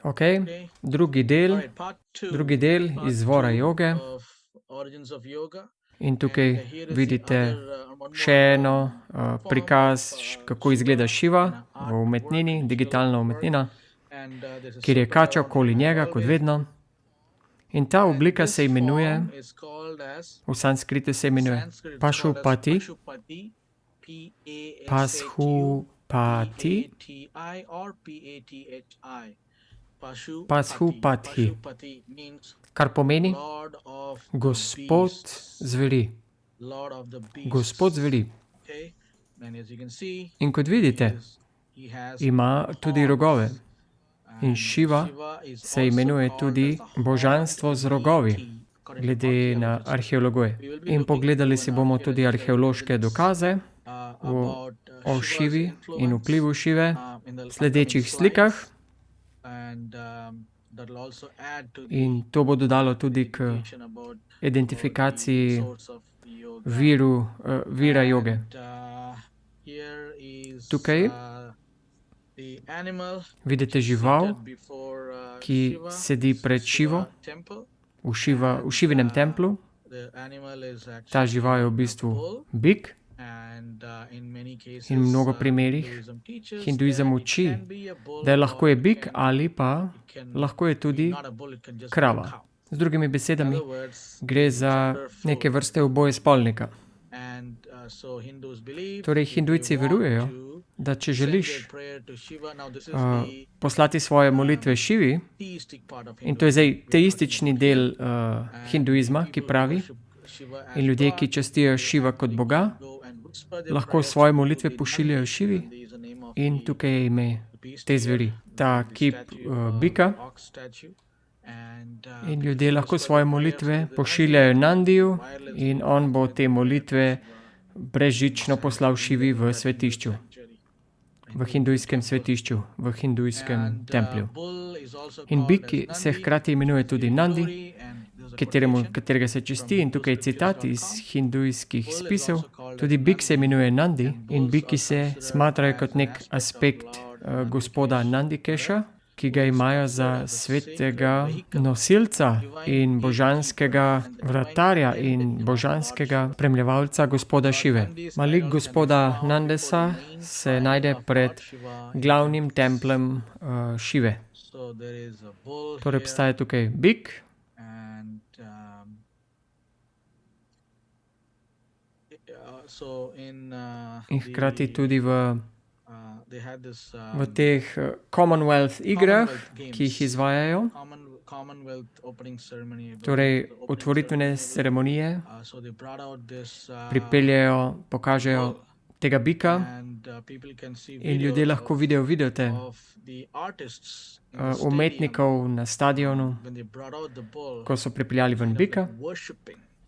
Ok, drugi del izvora joge. In tukaj vidite še eno prikaz, kako izgleda Šiva v umetnini, digitalna umetnina, kjer je kača okoli njega, kot vedno. In ta oblika se imenuje, v sanskritu se imenuje Pašupati. Pašupati, kar pomeni Gospod zveri. Gospod zveri. In kot vidite, ima tudi rogove. In Šiva se imenuje tudi božanstvo z rogovi, glede na arheologijo. In pogledali si bomo tudi arheološke dokaze o Šivi in vplivu Šive v sledečih slikah. In to bo dodalo tudi k identifikaciji vira joge. Tukaj vidite žival, ki sedi pred Šivo, v Šivinem templju. Ta žival je v bistvu bik. In v mnogo primerih hinduizem uči, da lahko je bik ali pa lahko je tudi krava. Z drugimi besedami, gre za neke vrste obojespolnika. Torej, hindujci verujejo, da če želiš poslati svoje molitve Šivi, in to je zdaj teistični del hinduizma, ki pravi, in ljudje, ki častijo Šiva kot Boga, lahko svoje molitve pošiljajo Šivi in tukaj je ime te zveri. Ta kip bika. In ljudje lahko svoje molitve pošiljajo Nandiju in on bo te molitve brezžično poslal Šivi v svetišču. V hindujskem svetišču, v hindujskem templju. In bik se hkrati imenuje tudi Nandi, katerega se časti, in tukaj je citat iz hindujskih spisov. Tudi bik se imenuje Nandi in biki se smatrajo kot nek aspekt gospoda Nandikeša, ki ga imajo za svetega nosilca in božanskega vratarja in božanskega spremljevalca gospoda Šive. Malik gospoda Nandesa se najde pred glavnim templjem Šive. Torej obstaja tukaj bik. In hkrati tudi v teh Commonwealth igrah, ki jih izvajajo, torej otvoritvene ceremonije, pripeljejo, pokažejo tega bika in ljudje lahko vidite umetnikov na stadionu, ko so pripeljali ven bika,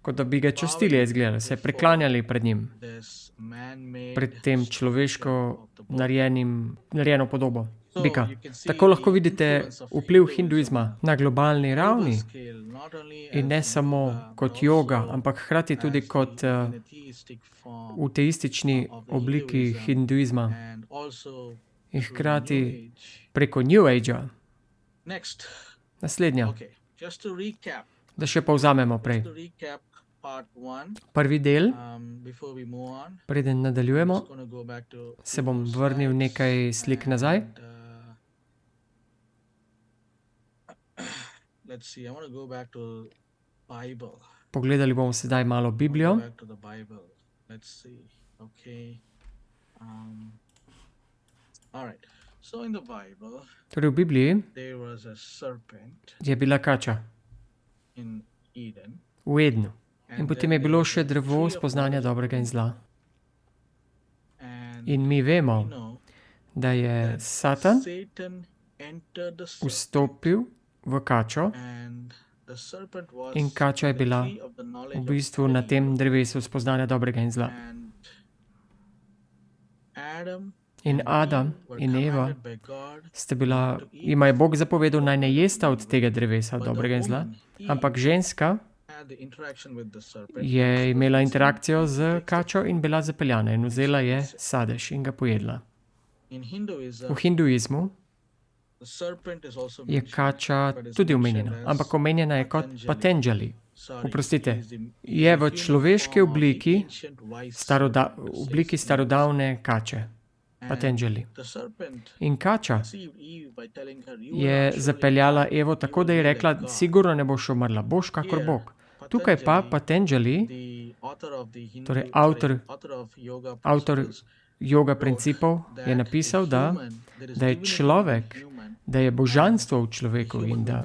kot da bi ga častili, je izgledalo, se priklanjali pred njim, pred tem človeško narejeno podobo bika. Tako lahko vidite vpliv hinduizma na globalni ravni in ne samo kot joga, ampak hkrati tudi kot v teistični obliki hinduizma in hkrati preko New Age-a. Naslednja. Da še povzamemo prej. Prvi del, preden nadaljujemo, se bom vrnil nekaj slik nazaj. Pogledali bomo sedaj malo Biblijo. Torej v Bibliji je bila kača v Ednu. In potem je bilo še drevo spoznanja dobrega in zla. In mi vemo, da je Satan vstopil v kačo in kača je bila v bistvu na tem drevesu spoznanja dobrega in zla. In Adam in Eva jima je Bog zapovedal, naj ne jesta od tega drevesa dobrega in zla, ampak ženska je imela interakcijo z kačo in bila zapeljana in vzela je sadež in ga pojedla. V hinduizmu je kača tudi omenjena, ampak omenjena je kot Patanjali. Oprostite, je v človeški obliki, obliki starodavne kače, Patanjali. In kača je zapeljala Evo tako, da je rekla, sigurno ne boš umrla, boš kakor Bog. Tukaj pa Patanjali, torej avtor joga principov, je napisal, da je človek, da je božanstvo v človeku in da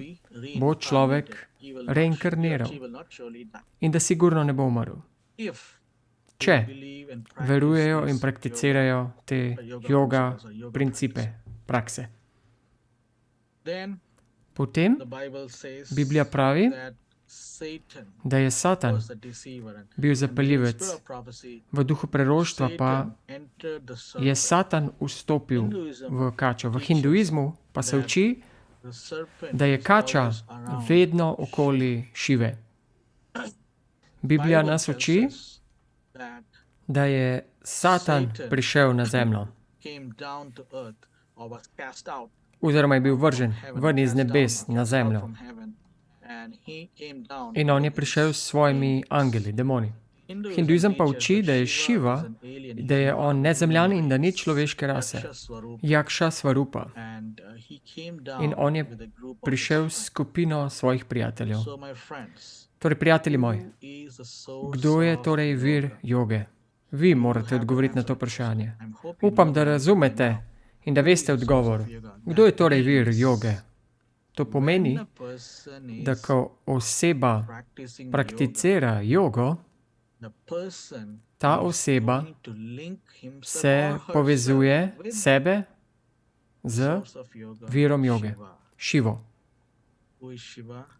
bo človek reinkarniral in da sigurno ne bo umrl. Če verujejo in prakticirajo te joga principe, prakse. Potem Biblija pravi, da je Satan bil zapeljivec. V duhu preroštva pa je Satan vstopil v kačo. V hinduizmu pa se uči, da je kača vedno okoli Šive. Biblija nas uči, da je Satan prišel na zemljo. Oziroma je bil vržen ven iz nebes na zemljo. In on je prišel s svojimi angeli, demoni. Hinduizem pa uči, da je Šiva, da je on nezemljan in da ni človeške rase. Jakša Svarupa. In on je prišel s skupino svojih prijateljev. Torej, prijatelji moji, kdo je torej vir joge? Vi morate odgovoriti na to vprašanje. Upam, da razumete in da veste odgovor. Kdo je torej vir joge? To pomeni, da ko oseba prakticira jogo, ta oseba se povezuje sebe z virom joge, Šivo.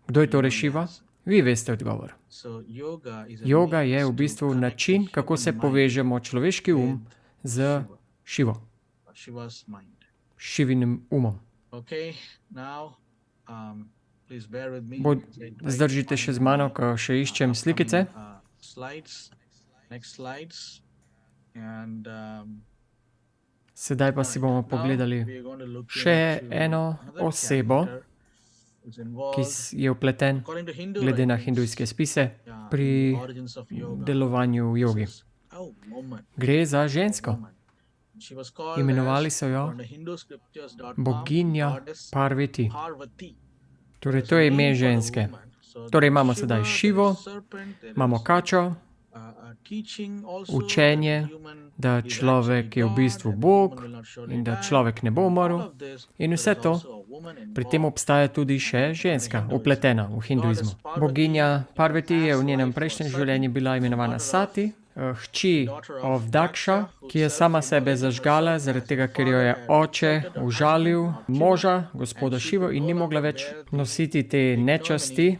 Kdo je torej Šiva? Vi veste odgovor. Joga je v bistvu način, kako se povežemo človeški z Šivo, Šivinim umom. Zdržite še z mano, ko še iščem slikice. Sedaj pa si bomo pogledali še eno osebo, ki je vpleten, glede na hindujske spise, pri delovanju v jogi. Gre za žensko. Imenovali so jo boginja Parvati. Torej, to je ime ženske. Torej, imamo sedaj Šivo, imamo kačo, učenje, da človek je v bistvu Bog in da človek ne bo umrl. In vse to, pri tem obstaja tudi še ženska, vpletena v hinduizmu. Boginja Parvati je v njenem prejšnjem življenju bila imenovana Sati, hči of Daksha, ki je sama sebe zažgala, zaradi tega, ker jo je oče užalil moža, gospoda Šivo, in ni mogla več nositi te nečasti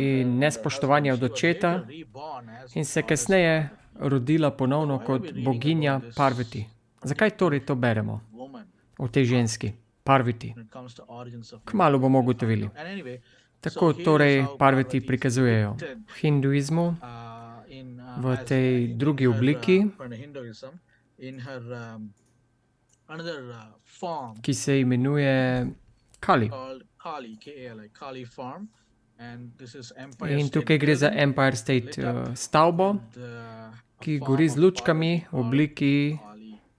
in nespoštovanja od očeta in se kasneje rodila ponovno kot boginja Parvati. Zakaj torej to beremo o tej ženski, Parvati? Kmalu bomo ugotovili. Tako torej Parvati prikazujejo v hinduizmu, v tej drugi obliki, ki se imenuje Kali. In tukaj gre za Empire State stavbo, ki gori z lučkami v obliki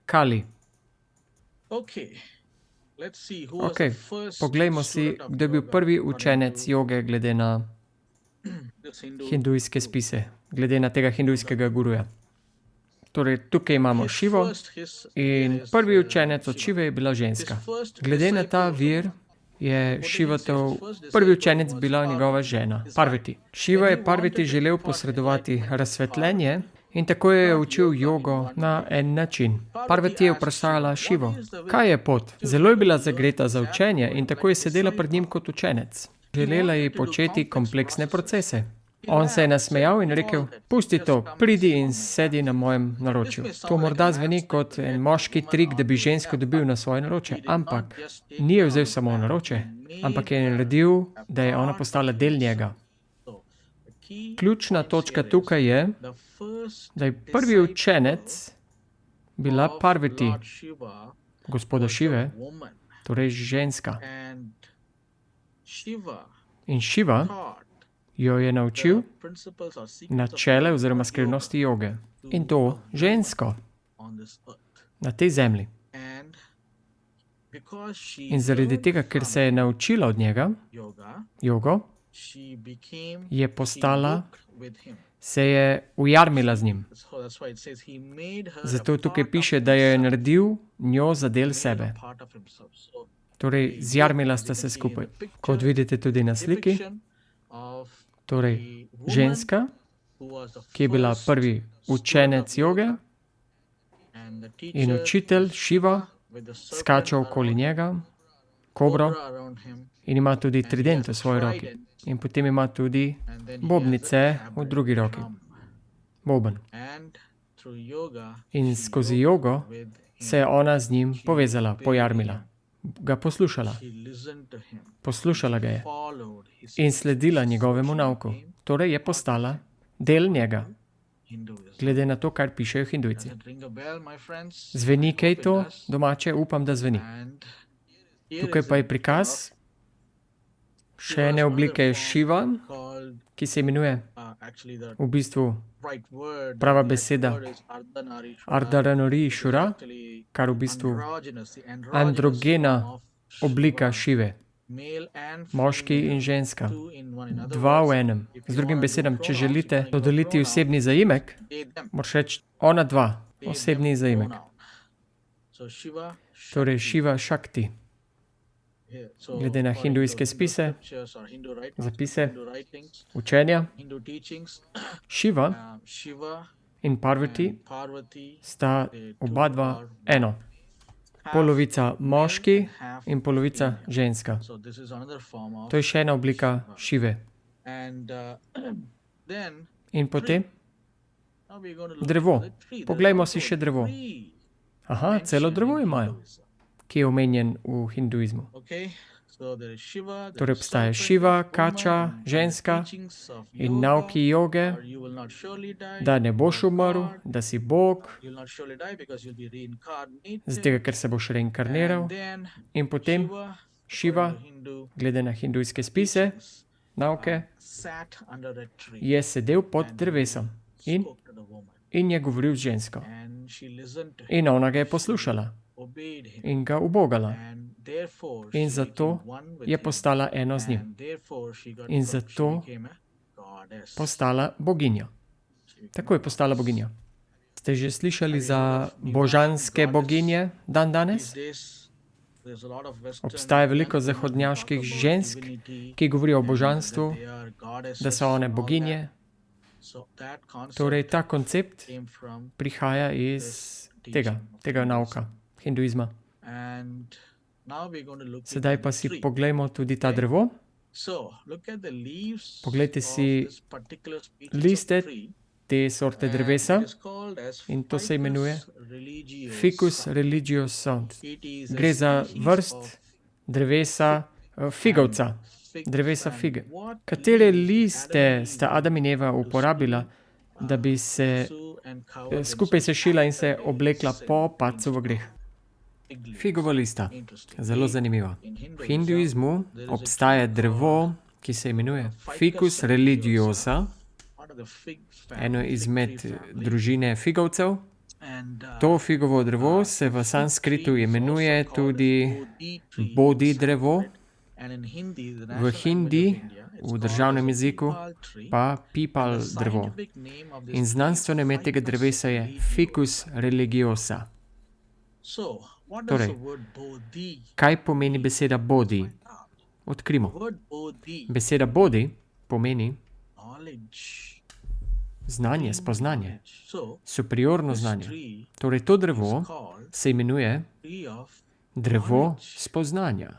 Kali. Poglejmo si, kdo je bil prvi učenec joge glede na hindujske spise, glede na tega hindujskega guruja. Torej, tukaj imamo Šivo in prvi učenec od Šive je bila ženska. Glede na ta vir je Šivatov prvi učenec bila njegova žena, Parvati. Šiva je Parvati želel posredovati razsvetljenje in tako je učil jogo na en način. Parvati je vprašala Šivo, kaj je pot? Zelo je bila zagreta za učenje in tako je sedela pred njim kot učenec. Želela je početi kompleksne procese. On se je nasmejal in rekel, pusti to, pridi in sedi na mojem naročju. To morda zveni kot en moški trik, da bi žensko dobil na svoje naročje, ampak ni jo vzel samo naročje, ampak je naredil, da je ona postala del njega. Ključna točka tukaj je, da je prvi učenec bila Parvati, gospoda Šive, torej ženska. And Shiva In Šiva taught jo je naučil principles or secrets of načele oziroma skrivnosti joge. In to žensko on this earth. na tej zemlji. And because she In zaradi learned tega, ker se je naučila od njega yoga, jogo, she became je she postala, yoked with him. se je ujarmila z njim. That's why it says he made her Zato a tukaj part piše, of da jo je himself, naredil njo za del made sebe. a part of himself. So Torej, zjarmila sta se skupaj. Kot vidite tudi na sliki, depiction of torej the woman ženska, who was the ki je bila first prvi student učenec of joge and the in teacher učitelj Šiva with the serpent skače okoli njega, kobro, cobra around him, in ima tudi trident v svoji roki. In potem ima tudi and then he bobnice has a v tablet drugi roki, drum. boben. And through yoga, In she skozi yoked jogo with him. se je ona z njim povezala, pojarmila, ga poslušala, She listened to him, poslušala ga je followed his in sledila njegovemu nauku. Torej je postala del njega, Hinduism. glede na to, kar pišejo hindujci. Does it ring a bell, my friends? Zveni kaj I hope it to does. domače? Upam, da zveni. And here Tukaj is pa a je prikaz še ene oblike Šiva, called ki se imenuje actually the v bistvu right word. prava the beseda word is Ardhanarishvara, Ardhanarishvara, actually kar v bistvu androgynous, the androgynous androgena form of oblika Shiva, Šive, male and moški female, in ženska, two in one. In other dva v words, enem. if Z you drugim wanna do besedam, če pronouns, želite you wanna use dodeliti pronoun, osebni zajimek, they, them, moraš reči ona dva, they, osebni them zajimek. pronoun. So Shiva, Torej Shakti. Šiva Šakti. Yeah, so Glede na according to hindujske Hindu spise, scriptures or Hindu writings, zapise, Hindu writings, učenja, Hindu teachings, Šiva Shiva in Parvati and Parvati, sta they oba two dva are eno. half Polovica moški male and half in polovica female. ženska. So this is another form of To je še ena oblika Šive. and then In potem now we're going to look drevo. at the tree. There's Poglejmo also si še a drevo. tree Aha, celo mentioned drevo in imajo, Hinduism. ki je omenjen v hinduizmu. Okay, so there is Shiva, there Torej is obstaja serpent, Šiva, there's woman, kača, and the ženska teachings of in yoga nauki joge, are you will not surely die, da ne you boš are umrl, God, da si Bog, you'll not surely die because you'll be reincarnated. z tega, ker se boš reinkarniral. And then In potem Shiva, Šiva, according to Hindu glede na hindujske spise, teachings, nauke, sat under a tree je sedel pod and drevesom in, spoke to the woman. in je govoril z žensko. And she listened to him, In ona ga je poslušala obeyed him, in ga ubogala. and therefore In she zato became one with je him, postala eno z njim. and therefore she got In she zato became a goddess. postala boginja. She became Tako je postala boginja. Ste že slišali za božanske boginje dan danes? These days, there's a lot of Western Obstaja veliko women who talk zahodnjaških about žensk, divinity ki govorijo o and božanstvu, that they are goddesses da so one and all boginje. that. So that concept Torej, ta koncept came from prihaja iz tega nauka, hinduizma. and now we're going to look Sedaj into pa the si tree. poglejmo tudi ta drevo. So look at the leaves Poglejte of si this particular species of liste tree. te sorte And drevesa it is called as in to se Ficus imenuje religiosa. Ficus religiosa. It is a Gre za species vrst of drevesa figovca, fig drevesa and fige. what Katere leaves liste Adam and sta Eve Adam in Eva uporabila, da bi se Sue and covered skupaj themselves sešila in se after they oblekla sinned po into padcu v greh? fig leaves. Figova lista. Interesting. Zelo zanimivo. In V hinduizmu obstaja drevo, ki se imenuje Ficus religiosa, part of the fig eno family, fig izmed tree family. družine figovcev. And, To figovo drevo se v sanskritu imenuje tudi Bodhi drevo, and in Hindi, the v national language hindi, of India, it's v called državnem as a jeziku, peepal tree. pa pipal The drevo. scientific name of this In tree znanstveno is ime tega Ficus drevesa je religiosa. Ficus religiosa. So, what does Torej, the word bodhi? Kaj pomeni beseda bodhi? Odkrimo. The word bodhi, Beseda bodhi pomeni knowledge, znanje, spoznanje, knowledge. So, superiorno this znanje. tree Torej, to is drevo called se imenuje tree of drevo knowledge. spoznanja,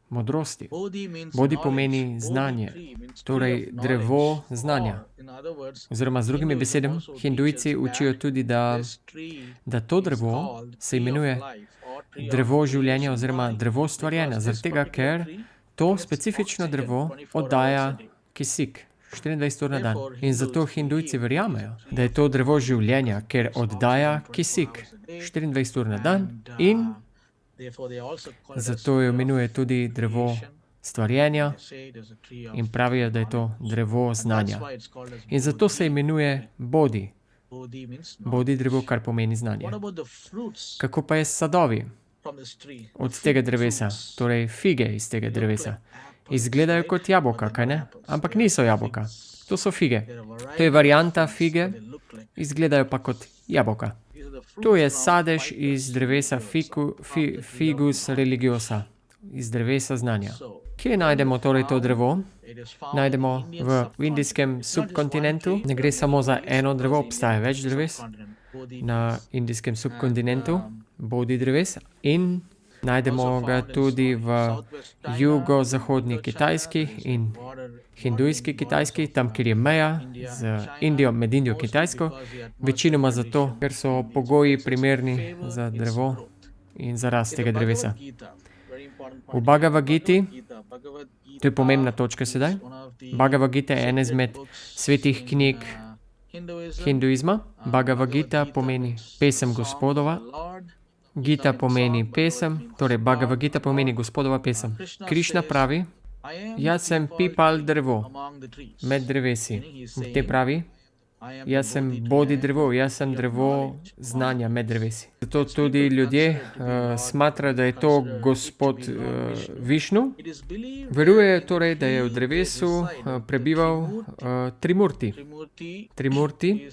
modrosti. Bodhi means Bodhi knowledge. pomeni Bodhi znanje, tree means tree torej of drevo knowledge. znanja. Or, in other words, Oziroma, z drugimi Hinduism besedami, also hindujci teaches učijo that tudi, da this tree to is drevo called se tree of imenuje life or tree of drevo creation življenja oziroma life. drevo stvarjenja, Because zaradi this tega, particular ker tree to emits specifično oxygen drevo 24 hours a oddaja day. kisik 24 ur na dan. Therefore, In zato Hindus hindujci believe verjamejo, it's a tree da je to drevo življenja, ker emits oddaja oxygen 24 kisik hours a day. 24 ur na dan And, in Zato jo imenuje tudi drevo stvarjenja in pravijo, da je to drevo znanja. In zato se imenuje Bodhi. Bodhi drevo, kar pomeni znanje. Kako pa je s sadovi od tega drevesa, torej fige iz tega drevesa? Izgledajo kot jabolka, kaj ne? Ampak niso jabolka. To so fige. To je varianta fige, izgledajo pa kot jabolka. To je sadež iz drevesa Figus religiosa, iz drevesa znanja. Kje najdemo torej to drevo? Najdemo v indijskem subkontinentu. Ne gre samo za eno drevo, obstaja več dreves na indijskem subkontinentu, Bodhi dreves, in najdemo ga tudi v jugozahodni Kitajski in hindujski Kitajski, tam, kjer je meja z Indijo, med Indijo in Kitajsko, večinoma zato, ker so pogoji primerni za drevo in za rast tega drevesa. V Bhagavad Giti, to je pomembna točka sedaj, Bhagavad Gita je ena izmed svetih knjig hinduizma. Bhagavad Gita pomeni pesem Gospodova. Gita pomeni pesem, torej Bhagavad Gita pomeni Gospodova pesem. Krišna pravi, jaz sem pipal drevo med drevesi. Te pravi, jaz sem Bodhi drevo, jaz sem drevo znanja med drevesi. Zato tudi ljudje smatrajo, da je to Gospod Višnu. Verujejo torej, da je v drevesu prebival Trimurti. Trimurti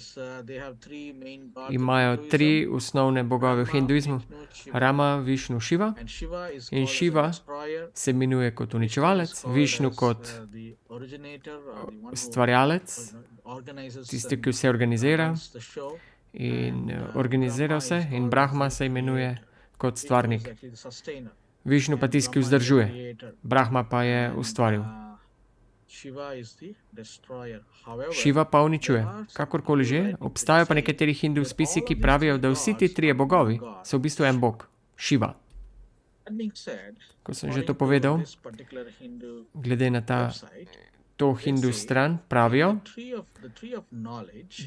imajo tri osnovne bogove v hinduizmu. Rama, Višnu, Šiva. In Šiva se imenuje kot uničevalec, Višnu kot stvarjalec, tisti, ki vse organizira in organizira vse, in Brahma se imenuje kot stvarnik. Višnu pa tisti, ki vzdržuje. Brahma pa je ustvaril. Šiva pa uničuje. Kakorkoli že, obstajajo pa nekateri hindu spisi, ki pravijo, da vsi ti trije bogovi so v bistvu en bog, Šiva. Ko sem že to povedal, glede na to hindu stran, pravijo,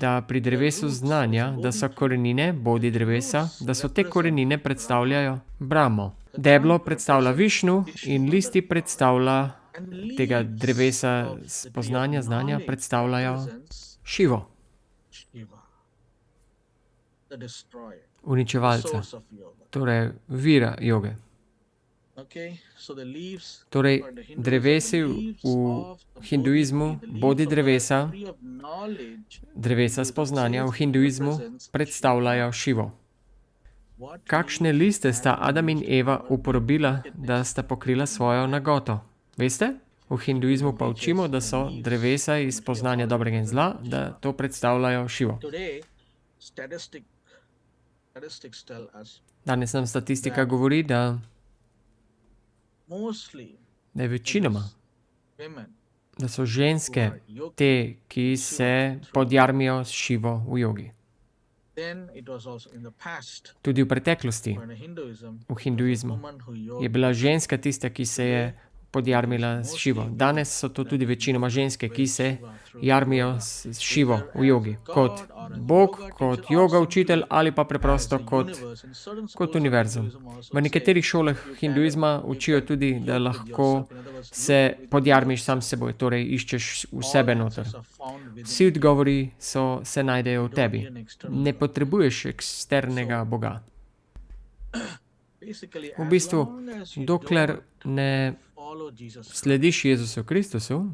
da pri drevesu znanja, da so korenine, Bodhi drevesa, da so te korenine predstavljajo Brahmo. Deblo predstavlja Višnu in listi predstavlja tega drevesa spoznanja, znanja, predstavljajo Šivo, uničevalca, torej vira joge. Torej, drevesi v hinduizmu, Bodhi drevesa, drevesa spoznanja v hinduizmu predstavljajo Šivo. Kakšne liste sta Adam in Eva uporabila, da sta pokrila svojo nagoto? Veste? V hinduizmu pa učimo, da so drevesa iz poznanja dobrega in zla, da to predstavljajo Šivo. Danes nam statistika govori, da je večinoma, da so ženske te, ki se podjarmijo s Šivo v jogi. Tudi v preteklosti, v hinduizmu, je bila ženska tista, ki se je podjarmila s Šivo. Danes so to tudi večinoma ženske, ki se jarmijo s Šivo v jogi. Kot Bog, kot joga učitelj ali pa preprosto kot univerzum. V nekaterih šolah hinduizma učijo tudi, da lahko se podjarmiš sam s seboj, torej iščeš v sebe noter. Vsi odgovori se najdejo v tebi. Ne potrebuješ eksternega Boga. V bistvu, dokler ne slediš Jezusu Kristusu,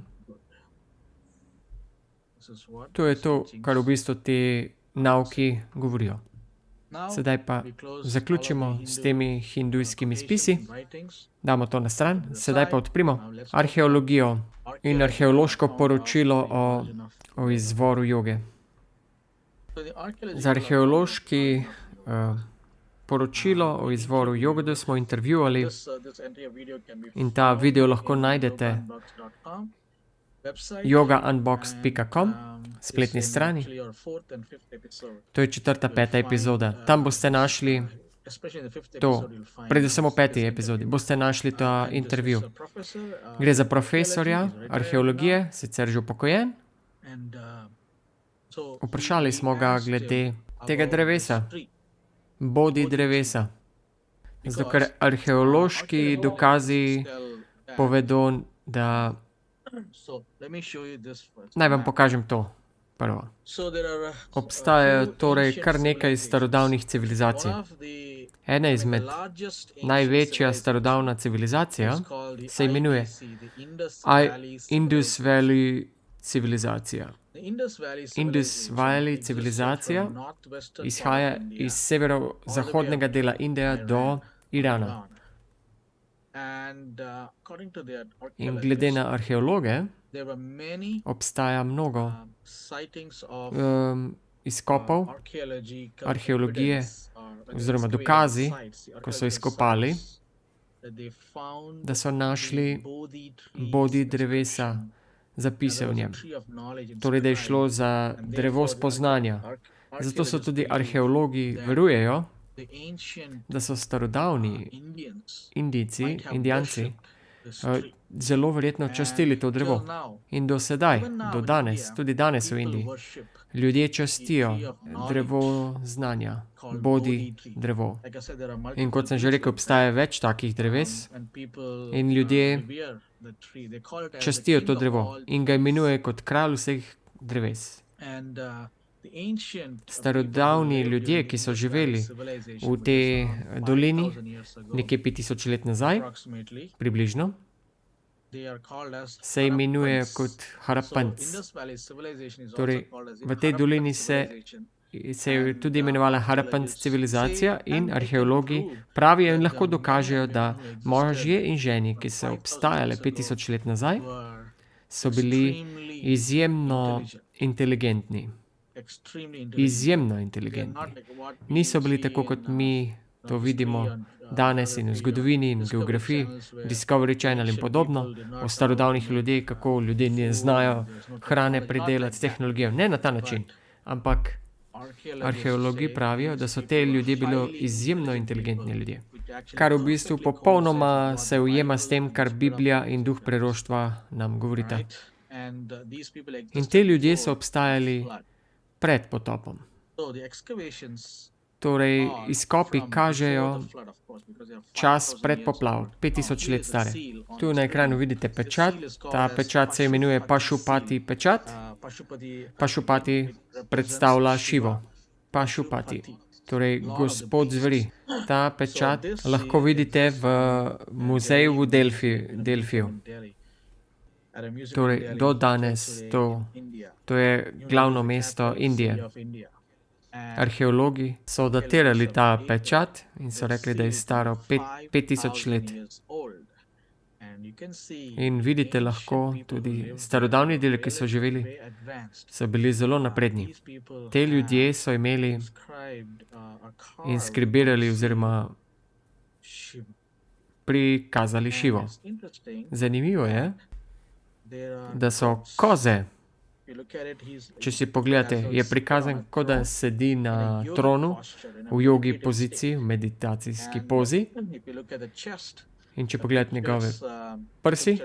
to je to, kar v bistvu te nauki govorijo. Sedaj pa zaključimo s temi hindujskimi spisi, damo to na stran, sedaj pa odprimo arheologijo in arheološko poročilo o izvoru joge. Za arheološki poročilo o izvoru joge smo intervjuvali in ta video lahko najdete yogaunboxed.com, spletni strani. To je 4., 5. epizoda. Tam boste našli to, predvsem v 5. epizodi, boste našli ta intervju. Gre za profesorja arheologije, sicer že upokojen. Vprašali smo ga glede tega drevesa, Bodhi drevesa. Zato, ker arheološki dokazi povedo, da So let me show you this first. naj vam pokažem to prvo. So there are Obstajajo torej kar nekaj starodavnih civilizacij. Ena izmed največja starodavna civilizacija se imenuje Indus Valley civilizacija. Indus Valley civilizacija izhaja iz severozahodnega dela Indije do Irana. In glede na arheologe, obstaja mnogo izkopov, arheologije oziroma dokazi, ko so izkopali, da so našli bodhi drevesa, zapise v njem. Torej, da je šlo za drevo spoznanja. Zato so tudi arheologi verujejo, da so starodavni Indijanci zelo verjetno častili to drevo. In do sedaj, do danes, tudi danes v Indiji, ljudje častijo drevo znanja, bodhi drevo. In kot sem že rekel, obstaja več takih dreves in ljudje častijo to drevo in ga imenujejo kot kralj vseh dreves. Starodavni ljudje, ki so živeli v tej dolini nekje 5000 let nazaj, približno, se imenuje kot Harappanc. Torej, v tej dolini se je tudi imenovala Harappanc civilizacija in arheologi pravijo in lahko dokažejo, da možje in ženi, ki so obstajale 5000 let nazaj, so bili izjemno inteligentni. Izjemno inteligentni. Niso bili tako, kot mi to vidimo danes in v zgodovini in geografiji, Discovery Channel in podobno, o starodavnih ljudeh, kako ljudje ne znajo hrane pridelati s tehnologijo. Ne na ta način, ampak arheologi pravijo, da so te ljudje bili izjemno inteligentni ljudje. Kar v bistvu popolnoma se ujema s tem, kar Biblija in duh preroštva nam govorita. In te ljudje so obstajali pred potopom. Torej, izkopi kažejo čas pred poplav, 5000 let stare. Tu na ekranu vidite pečat. Ta pečat se imenuje Pašupati pečat. Pašupati predstavlja Šivo. Pašupati, torej gospod zveri. Ta pečat lahko vidite v muzeju v Delfiju. Torej, do danes to je glavno mesto Indije. Arheologi so datirali ta pečat in so rekli, da je staro 5000 let. In vidite lahko tudi starodavni deli, ki so živeli, so bili zelo napredni. Te ljudje so imeli in skribirali oziroma prikazali Šivo. Zanimivo je, da so koze, če si pogledate, je prikazan, kot da sedi na tronu v jogi poziciji, v meditacijski pozi. In če pogledate njegove prsi,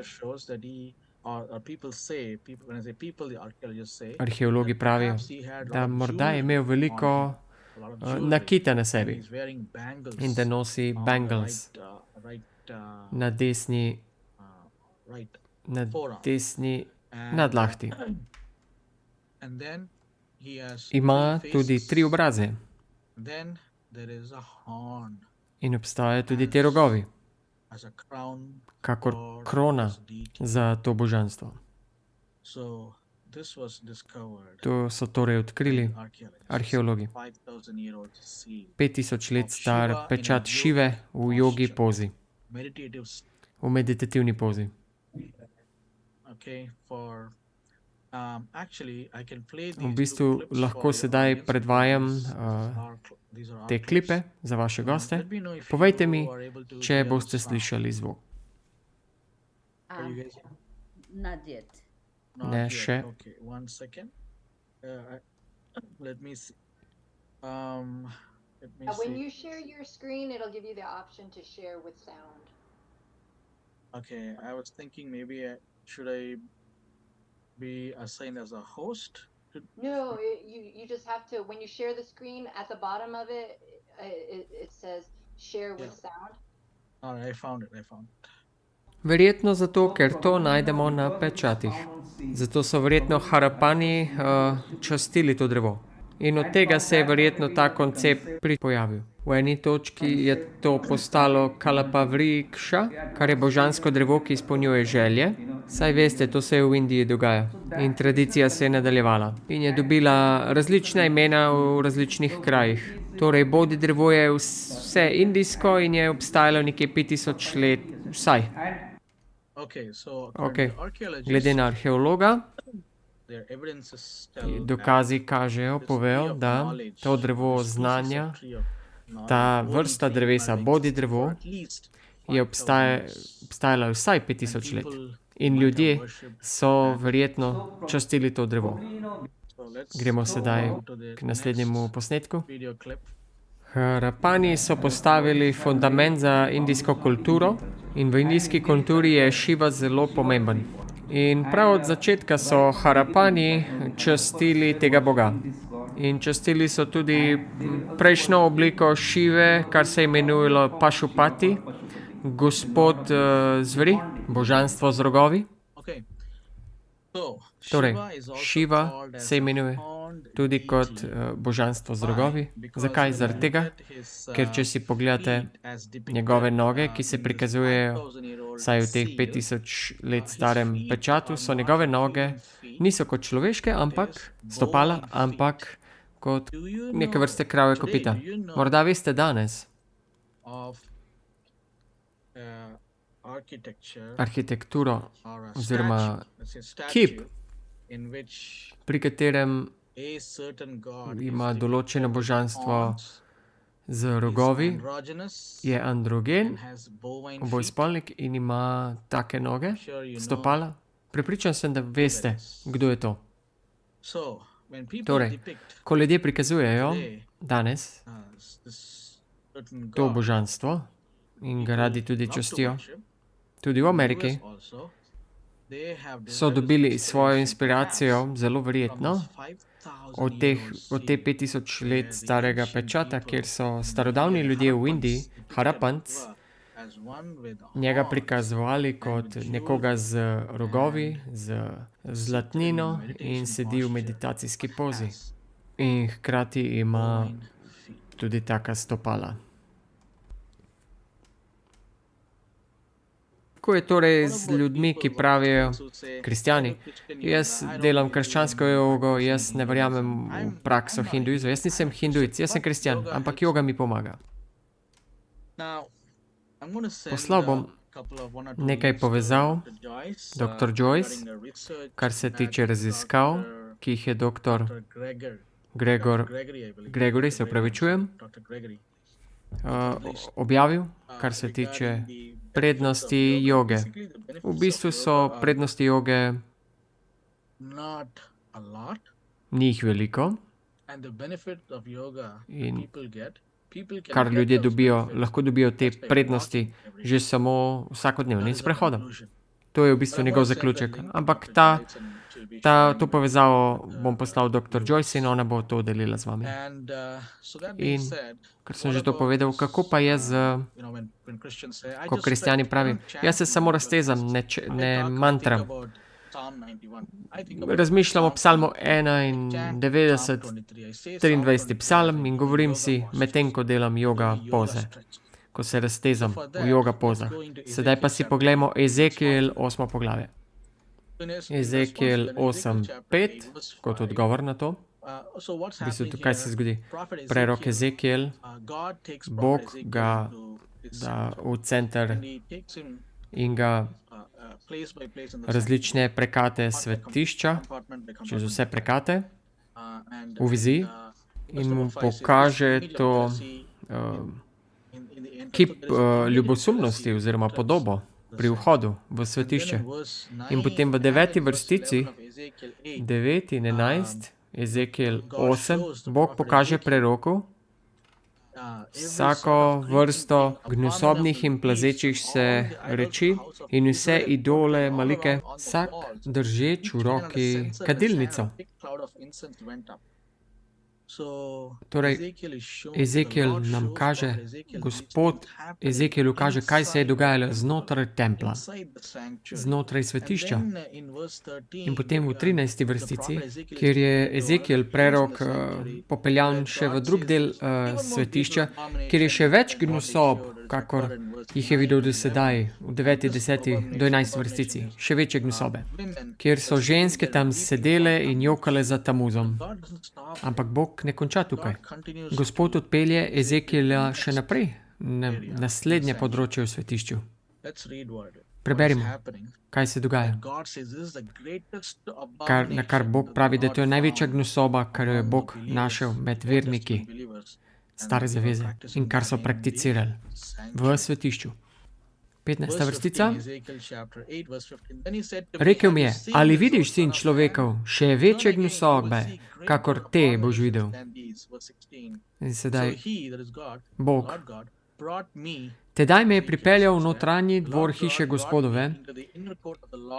arheologi pravijo, da morda je imel veliko nakita na sebi in da nosi bangles na desni nadlahti. Ima tudi 3 obraze in obstajajo tudi te rogovi, kakor krona za to božanstvo. To so torej odkrili arheologi. 5000 let star pečat Šive v jogi pozi, v meditativni pozi. V bistvu lahko sedaj predvajam te klipe za vaše goste. Povejte mi, če boste slišali zvok. Ne še. When you share your screen, it'll give you the option to share with sound. Okay, I was thinking maybe should I be assigned as a host? No, you just have to, when you share the screen, at the bottom of it, it says share with Yeah. sound? All right, I found it. Verjetno zato, ker to najdemo na pečatih. Zato so verjetno Harapani častili to drevo. In od tega se je verjetno ta koncept pojavil. V eni točki je to postalo Kalapavriksha, kar je božansko drevo, ki izpolnjuje želje. Saj veste, to se je v Indiji dogaja. In tradicija se je nadaljevala. In je dobila različna imena v različnih krajih. Torej, bodi drevo je vse indijsko in je obstajalo nekje 5000 let, vsaj. Okay, so Okej. according to archaeologists, Glede na arheologa, their evidences tell dokazi that kažejo, this tree povejo, of da knowledge, to the drevo species of znanja, tree of knowledge, ta bodhi vrsta tree, drevesa, might bodi exist for drevo, at least je 5000 years. obstajala vsaj And 5000 let. people In might have ljudje worshipped so that. verjetno častili to drevo. So let's Gremo go sedaj on to the k naslednjemu next posnetku. video clip. Harapani so postavili fundament za indijsko kulturo in v indijski kulturi je Šiva zelo pomemben. In prav od začetka so Harapani častili tega boga. In častili so tudi prejšnjo obliko Šive, kar se je imenovalo Pašupati, gospod zveri, božanstvo z rogovi. Okay. So Torej, Shiva is also Šiva called as se imenuje the horned tudi kot deity. božanstvo z Why? rogovi. Because Zakaj? when Zaradi you tega, look at his, ker če si pogledate feet as depicted, njegove noge, ki se in this prikazujejo 5000-year-old saj v teh seal, 5000 let his starem feet pečatu, are so not njegove like noge human feet, niso kot človeške, ampak is stopala, bovine feet. ampak kot Do you neke know vrste kravje today, kopita. do you know Morda veste danes of architecture arhitekturo or a oziroma statue, let's say statue, kip, in which pri katerem a certain god ima is določeno depicted with božanstvo horns, z is rogovi, androgynous, je androgen, and has bovine feet. obojspolnik in ima take noge, I'm sure you know stopala. Prepričan sem, da who that veste, is. kdo je to. So, when people Torej, depict ko ljudje prikazujejo today danes this certain to god, božanstvo in ga radi tudi love to častijo, worship, tudi v Ameriki, US also, they have so derived dobili svojo inspiration inspiracijo, zelo from verjetno, this 5000 od te 5000 let starega pečata, kjer so starodavni Indian ljudje v Harappans Indiji, depicted Harapans, Shiva as one with njega horns prikazovali kot with nekoga jewels z rogovi, and z zlatnino in sedi v meditacijski pozi. In hkrati ima bovine feet. tudi taka stopala. Kako je torej z ljudmi, ki pravijo, kristjani, jaz delam krščansko jogo, jaz ne verjamem v prakso hinduizma, jaz nisem hindujec, jaz sem kristjan, ampak joga mi pomaga. Poslal bom nekaj povezav dr. Joyce, kar se tiče raziskav, ki jih je dr. Gregory, se opravičujem, objavil, kar se tiče prednosti joge. V bistvu so prednosti joge, ni jih veliko, in kar ljudje dobijo, lahko dobijo te prednosti že samo vsakodnevnim sprehodom. To je v bistvu njegov zaključek. Ampak to povezavo bom poslal dr. Joyce in ona bo to delila z vami. In ker sem že to povedal, kako pa je ko kristjani pravijo, jaz se samo raztezam, ne mantram. Razmišljam o psalmu 91, 23. psalm in govorim si, medtem ko delam joga poze, ko se raztezam v joga pozah. Sedaj pa si poglejmo Ezekiel 8. poglavje. Ezekiel 8:5 kot odgovor na to. V bistvu tukaj se zgodi. Prerok Ezekiel, Bog ga da v center in ga različne prekate svetišča, čez vse prekate, v viziji in mu pokaže to kip ljubosumnosti oziroma podobo pri vhodu v svetišče. In potem v 9. vrstici, 9 in 11, Ezekiel 8, Bog pokaže preroku vsako vrsto gnusobnih in plazečih se reči in vse idole malike, vsak držeč v roki kadilnico. Torej, Ezekiel nam kaže, Gospod Ezekielu kaže, kaj se je dogajalo znotraj templa, znotraj svetišča. In potem v 13. vrstici, kjer je Ezekiel prerok popeljan še v drug del svetišča, kjer je še več gnusob, kakor jih je videl do sedaj, v 9., 10. do 11. vrstici, še večje gnusobe, kjer so ženske tam sedele in jokale za Tamuzom. Ampak Bog ne konča tukaj. Gospod odpelje Ezekiela še naprej, na naslednje področje v svetišču. Preberimo, kaj se dogaja. Na kar Bog pravi, da to je največja gnusoba, kar jo je Bog našel med verniki stare zaveze in kar so prakticirali v svetišču. 15. vrstica. Rekel mi je, ali vidiš, sin človekov, še večje gnusobe, kakor te boš videl. In sedaj Bog. Tedaj me je pripeljal v notranji dvor hiše Gospodove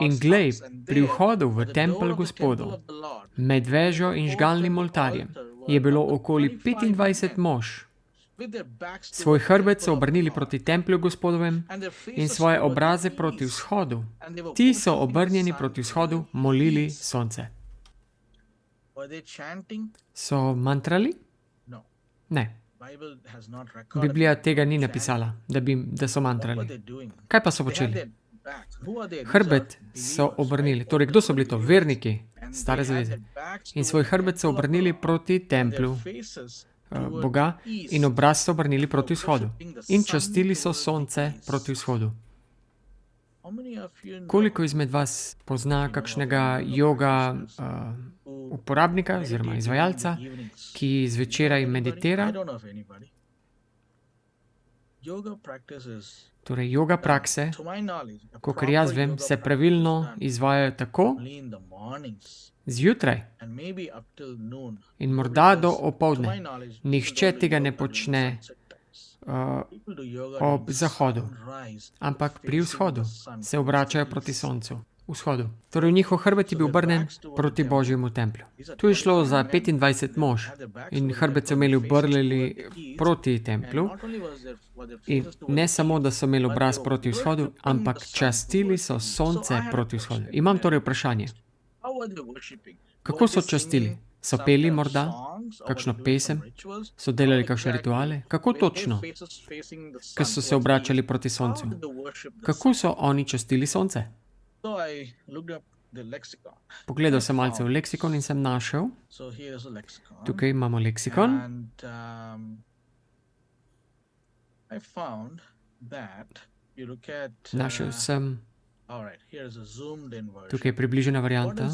in glej, pri vhodu v tempelj Gospodov, med vežo in žgalnim oltarjem, je bilo okoli 25 mož. Svoj hrbet so obrnili proti templju Gospodovem in svoje obraze proti vzhodu. Ti so obrnjeni proti vzhodu molili sonce. So mantrali? Ne. Biblija tega ni napisala, da so mantrali. Kaj pa so počeli? Hrbet so obrnili. Torej, kdo so bili to? Verniki stare zaveze. In svoj hrbet so obrnili proti templju Boga in obraz so obrnili proti vzhodu. In častili so sonce proti vzhodu. Koliko izmed vas pozna kakšnega joga uporabnika oziroma izvajalca, ki zvečeraj meditira? Torej, joga prakse, kakor jaz vem, se pravilno izvajajo tako zjutraj in morda do opoldne. Nihče tega ne počne ob zahodu, ampak pri vzhodu se obračajo proti soncu. Vzhodu. Torej, njihov hrbet je bil obrnjen proti Božjemu templju. Tu je šlo za 25 mož in hrbet so imeli obrnjeni proti templju. In ne samo, da so imeli obraz proti vzhodu, ampak častili so sonce proti vzhodu. Imam torej vprašanje. Kako so častili? So peli morda kakšno pesem? So delali kakšne rituale? Kako točno? Ko so se obračali proti soncu. Kako so oni častili sonce? Pogledal sem malce v leksikon in sem našel. Tukaj imamo leksikon. Našel sem tukaj približena varianta.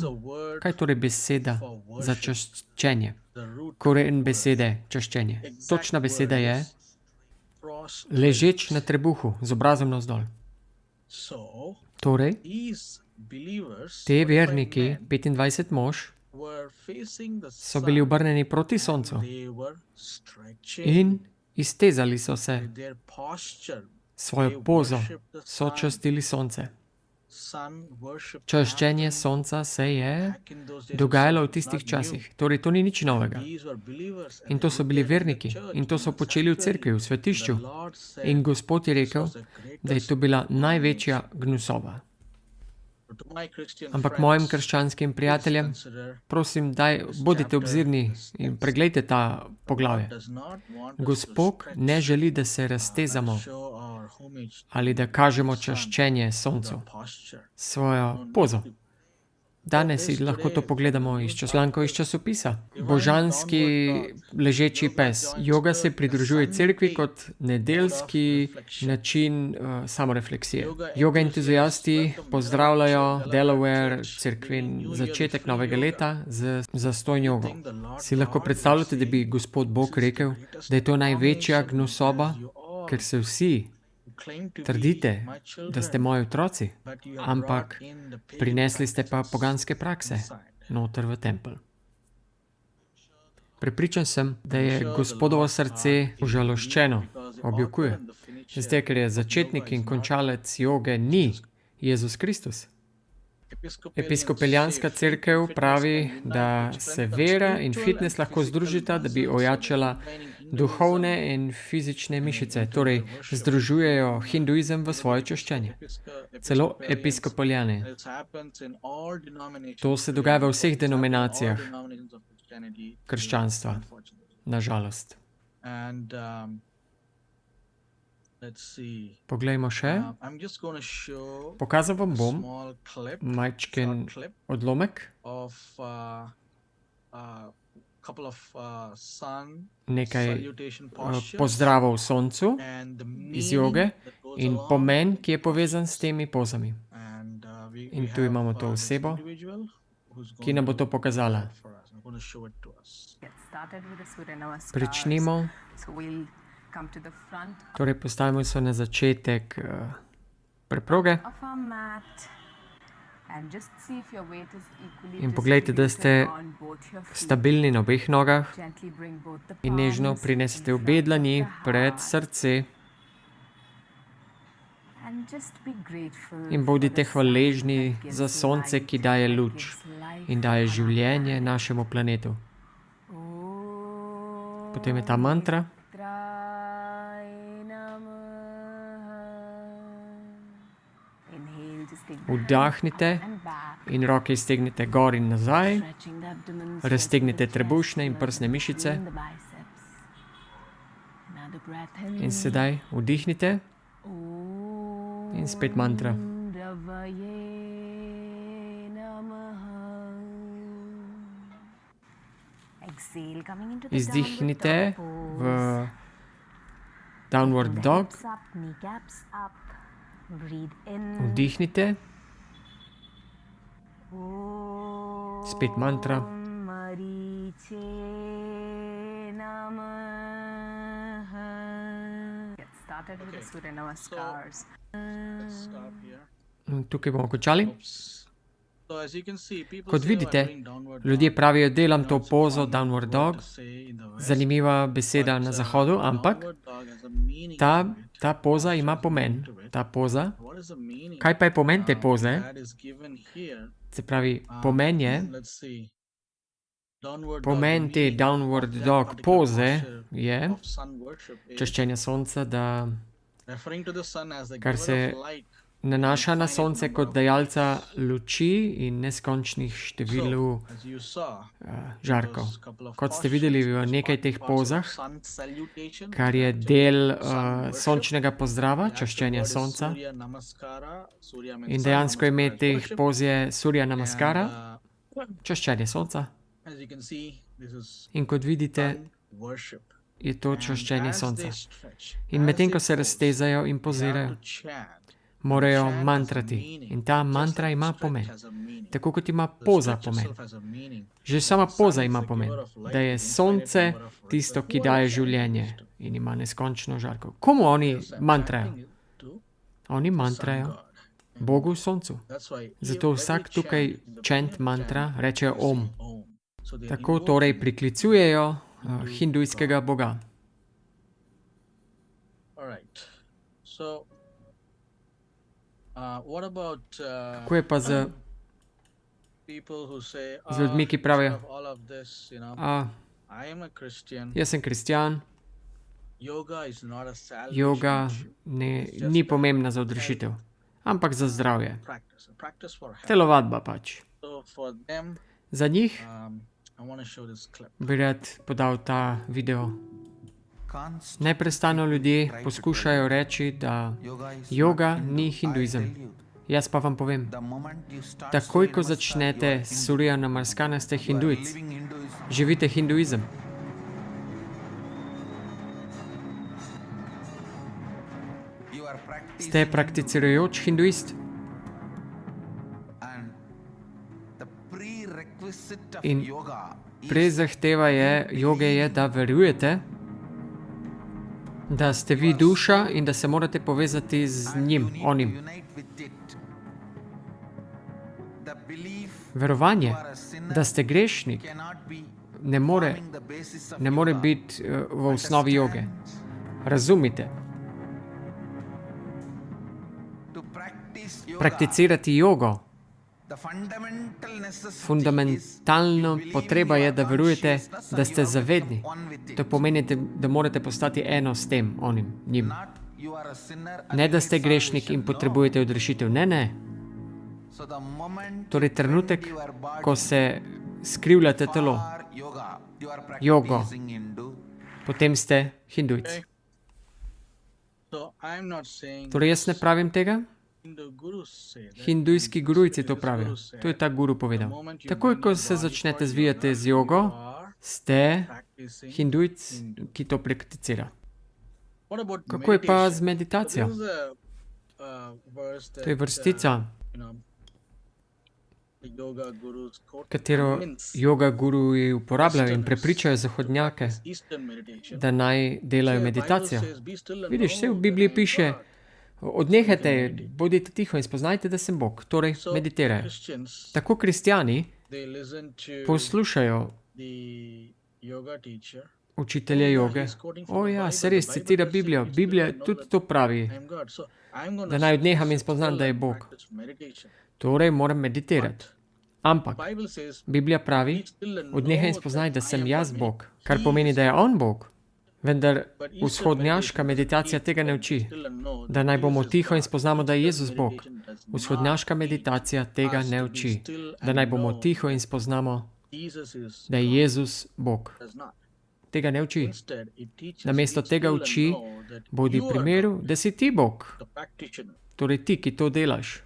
Kaj torej beseda za čaščenje? Koren besede čaščenje. Točna beseda je ležeč na trebuhu z obrazom navzdol. Torej, te verniki, 25 mož, so bili obrnjeni proti soncu in iztezali so se. Svojo pozo so častili sonce. Čaščenje sonca se je dogajalo v tistih časih. Torej, to ni nič novega. In to so bili verniki. In to so počeli v cerkvi, v svetišču. In Gospod je rekel, da je to bila največja gnusoba. Ampak mojim krščanskim prijateljem, prosim, bodite obzirni in preglejte ta poglavje. Gospod ne želi, da se raztezamo ali da kažemo čaščenje soncu, svojo pozo. Danes lahko to pogledamo iz člankov iz časopisa. Božanski ležeči pes. Joga se pridružuje cerkvi kot nedeljski način samorefleksije. Joga entuziasti pozdravljajo Delaware cerkvin začetek novega leta z zastojno jogo. Si lahko predstavljate, da bi Gospod Bog rekel, da je to največja gnusoba, ker se vsi trdite, da ste moji otroci, ampak prinesli ste pa poganske prakse noter v tempelj. Prepričan sem, da je Gospodovo srce užaloščeno, objokuje. Zdaj, ker je začetnik in končalec joge ni Jezus Kristus. Episkopalijanska cerkev pravi, da se vera in fitness lahko združita, da bi ojačala duhovne in fizične mišice, torej združujejo hinduizem v svoje čaščenje. Celo episkopalijane. To se dogaja v vseh denominacijah krščanstva, nažalost. Poglejmo še. Pokazal vam bom majčken odlomek nekaj pozdravov soncu iz joge in pomen, ki je povezan s temi pozami. In tu imamo to osebo, ki nam bo to pokazala. Pričnimo. Torej postavimo se na začetek preproge in poglejte, da ste stabilni na obeh nogah in nežno prinesete obe dlani pred srce in bodite hvaležni za sonce, ki daje luč in daje življenje našemu planetu. Potem je ta mantra. Vdahnite in roke iztegnite gor in nazaj, raztegnite trebušne in prsne mišice in sedaj vdihnite in spet mantra. Izdihnite v downward dog. Vdihnite. Spet mantra. Tukaj bomo končali. Kot vidite, ljudje pravijo, delam to pozo downward dog. Zanimiva beseda na zahodu, ampak ta poza ima pomen. Ta poza. Kaj pa je pomen te poze? Se pravi, pomen te downward dog poze je čaščenje sonca, da kar se nanaša na sonce kot dajalca luči in neskončnih številu žarkov. Kot ste videli v nekaj teh pozah, kar je del sončnega pozdrava, čaščenja sonca. In dejansko ime teh poz je Surya Namaskara, čaščenje sonca. In kot vidite, je to čaščenje sonca. In medtem, ko se raztezajo in pozirajo, morajo mantrati. In ta mantra ima pomen. Tako kot ima poza pomen. Že sama poza ima pomen. Da je sonce tisto, ki daje življenje in ima neskončno žarko. Komu oni mantrajo? Oni mantrajo Bogu soncu. Zato vsak tukaj chant mantra reče Om. Tako torej priklicujejo hindujskega boga. Kako je pa z ljudmi, ki pravijo, jaz sem kristjan, joga ni pomembna za odrešitev, ampak za zdravje. Telovadba pač. Za njih bi rad podal ta video. Neprestano ljudje poskušajo reči, da joga ni hinduizem. Jaz pa vam povem, takoj ko začnete Surya Namaskara, ste hindujec. Živite hinduizem. Ste prakticirajoč hinduist. In prezahteva joge je, da verujete, da ste vi duša in da se morate povezati z njim, onim. Verovanje, da ste grešnik, ne more biti v osnovi joge. Razumite? Prakticirati jogo Fundamentalna potreba je, da verujete, da ste zavedni. To pomeni, da morate postati eno s tem, njim. Ne, da ste grešnik in potrebujete odrešitev. Ne. Torej, trenutek, ko se skrivljate telo, jogo, potem ste hindujci. Torej, jaz ne pravim tega. Hindujski gurujci to pravijo. To je ta guru povedal. Takoj, ko se začnete zvijati z jogo, ste hindujc, ki to prakticira. Kako je pa z meditacijo? To je vrstica, katero joga guruji uporabljajo in prepričajo zahodnjake, da naj delajo meditacijo. Vidiš, vse v Bibliji piše, odnehajte, bodite tiho in spoznajte, da sem Bog. Torej, meditirajo. Tako kristjani poslušajo učitelje joge. Ja, se res citira Biblijo. Biblija tudi to pravi, da naj odneham in spoznam, da je Bog. Torej, moram meditirati. Ampak Biblija pravi, odnehaj in spoznaj, da sem jaz Bog, kar pomeni, da je on Bog. Vendar vzhodnjaška meditacija tega ne uči, da naj bomo tiho in spoznamo, da je Jezus Bog. Vzhodnjaška meditacija tega ne uči, da naj bomo tiho in spoznamo, da je Jezus Bog. Tega ne uči. Namesto tega uči, bodi v primeru, da si ti Bog. Torej ti, ki to delaš.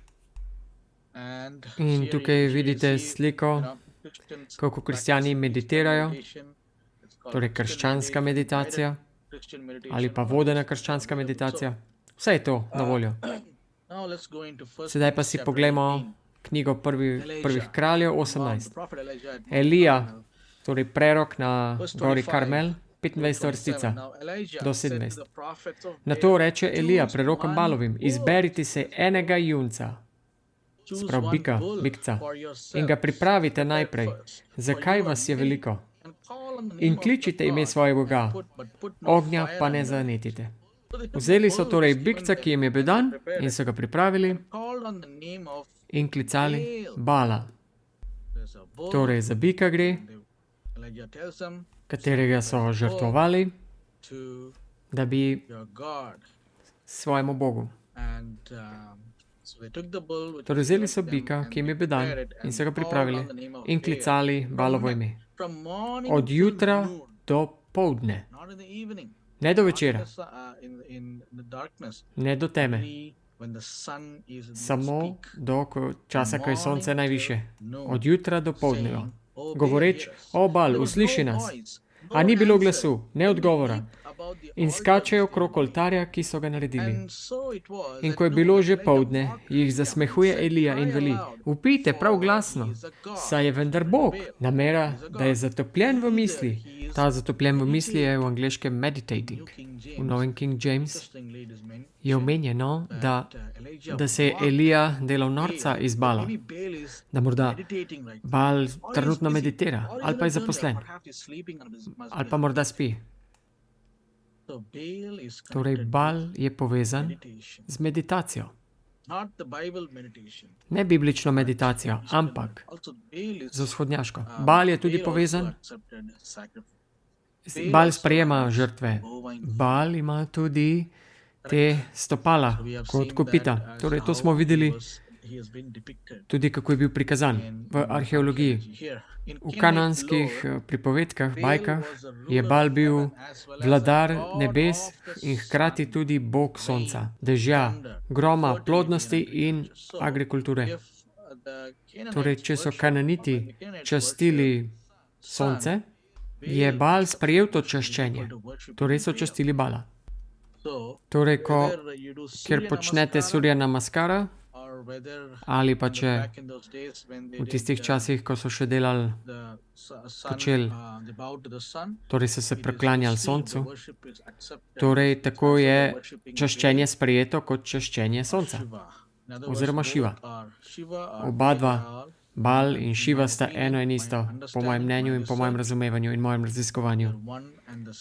In tukaj vidite sliko, kako kristjani meditirajo, torej krščanska meditacija ali pa vodena krščanska meditacija. Vse je to na voljo. Sedaj pa si poglejmo knjigo prvih kraljev 18. Elija, torej prerok na gori Karmel, 25. vrstica do 17. Na to reče Elija prerokom Balovim, izberite se enega junca, sprav bikca, in ga pripravite najprej. Zakaj vas je veliko? In kličite ime svojega Boga, ognja pa ne zanetite. Vzeli so torej bikca, ki jim je bil dan, in so ga pripravili in klicali Bala. Torej za bika gre, katerega so žrtvovali, da bi svojemu Bogu. Torej vzeli so bika, ki jim je bil dan, in so ga pripravili in klicali Balovo ime. Od jutra do poldne. Ne do večera. Ne do teme. Samo do časa, ko je sonce najviše. Od jutra do poldneva. Govoreč, o Bal, usliši nas. A ni bilo glasu, ne odgovora. In skačejo okrog oltarja, ki so ga naredili. In ko je bilo že poldne, jih zasmehuje Elija in veli, vpijte prav glasno, saj je vendar Bog, namera, da je zatopljen v misli. Ta zatopljen v misli je v angleškem meditating. V novem King James je omenjeno, da se je Elija delal norca iz Bala. Da morda Bal trenutno meditira, ali pa je zaposlen, ali pa morda spi. Torej, Bal je povezan z meditacijo. Ne biblično meditacijo, ampak z vzhodnjaško. Bal je tudi povezan. Bal sprejema žrtve. Bal ima tudi te stopala kot kopita. Torej, to smo videli tudi, kako je bil prikazan v arheologiji. V kananskih pripovedkah, bajkah, je Bal bil vladar nebes in hkrati tudi Bog sonca, dežja, groma, plodnosti in agrikulture. Torej, če so Kananiti častili sonce, je Bal sprejel to čaščenje. Torej so častili Bala. Torej, kjer počnete Surya Namaskara, ali pa če v tistih časih, ko so še delali počel, torej so se priklanjali soncu, torej tako je čaščenje sprejeto kot čaščenje sonca, oziroma Šiva. Oba dva, Bal in Šiva, sta eno in isto, po mojem mnenju in po mojem razumevanju in mojem raziskovanju.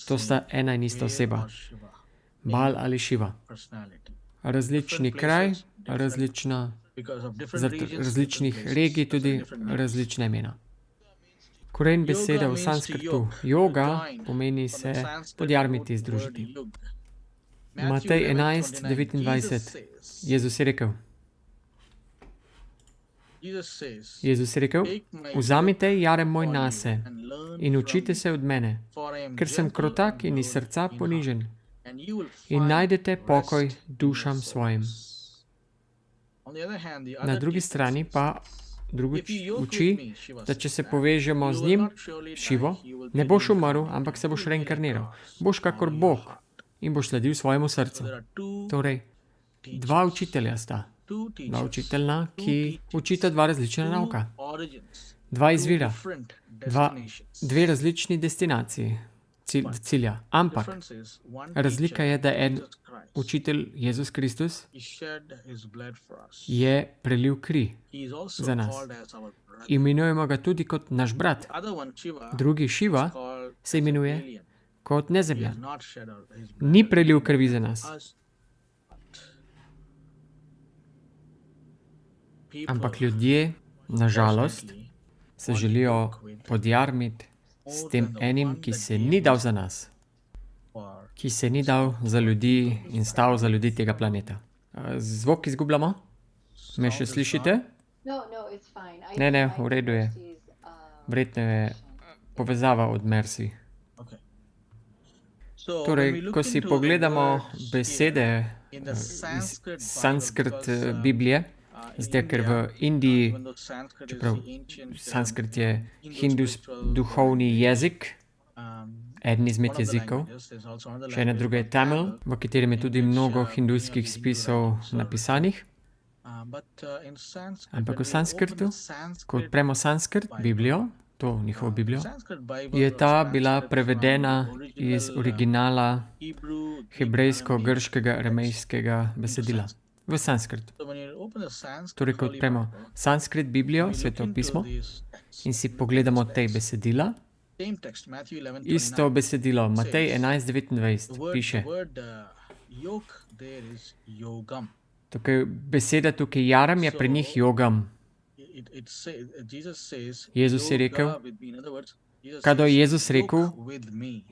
To sta ena in ista oseba. Bal ali Šiva. Različni kraj, različna because of different zaradi regions, različnih different regij places, tudi different names. različna imena. Koren besede v sanskrtu yoga pomeni From the se Sanskrit podjarmiti, root združiti. word yug. Matej 11:29, 11:29. Jezus je rekel, Jezus je rekel, vzamite jarem moj nase in učite se od mene, ker sem krotak in iz srca ponižen in najdete pokoj dušam svojim. Na drugi strani pa drugi uči, da če se povežemo z njim, Šivo, ne boš umrl, ampak se boš reinkarniral. Boš kakor Bog in boš sledil svojemu srcu. Torej, dva učitelja sta. Dva učitelja, ki učita dva različna nauka. Dva izvira, dve različni destinaciji, cilja. Ampak razlika je, da en učitelj, Jezus Kristus, je prelil kri za nas. Imenujemo ga tudi kot naš brat. Drugi, Šiva, se imenuje kot nezemljan. Ni prelil krvi za nas. Ampak ljudje, nažalost, se želijo podjarmiti s tem enim, ki se ni dal za nas, ki se ni dal za ljudi in stal za ljudi tega planeta. Zvok izgubljamo? Me še slišite? No, it's fine. I Ne, ne, think v redu je. Mercy's, Verjetno je povezava od Mercy. Torej, ko si pogledamo besede iz sanskrt Biblije, zdaj, ker v Indiji, čeprav sanskrt je duhovni jezik, eden izmed jezikov, še ena druga je Tamil, v katerem je tudi mnogo hindujskih spisov napisanih. Ampak v sanskrtu, ko odpremo sanskrt, Biblijo, to njihovo Biblijo, je ta bila prevedena iz originala hebrejsko-grškega, aramejskega besedila v sanskrt. Torej, ko odpremo sanskrt Biblijo, Sveto pismo, in si pogledamo te besedila, isto besedilo, Matej 11:29, piše, tukaj beseda tukaj jaram je pri njih jogam. Jezus je rekel, kadar je Jezus rekel,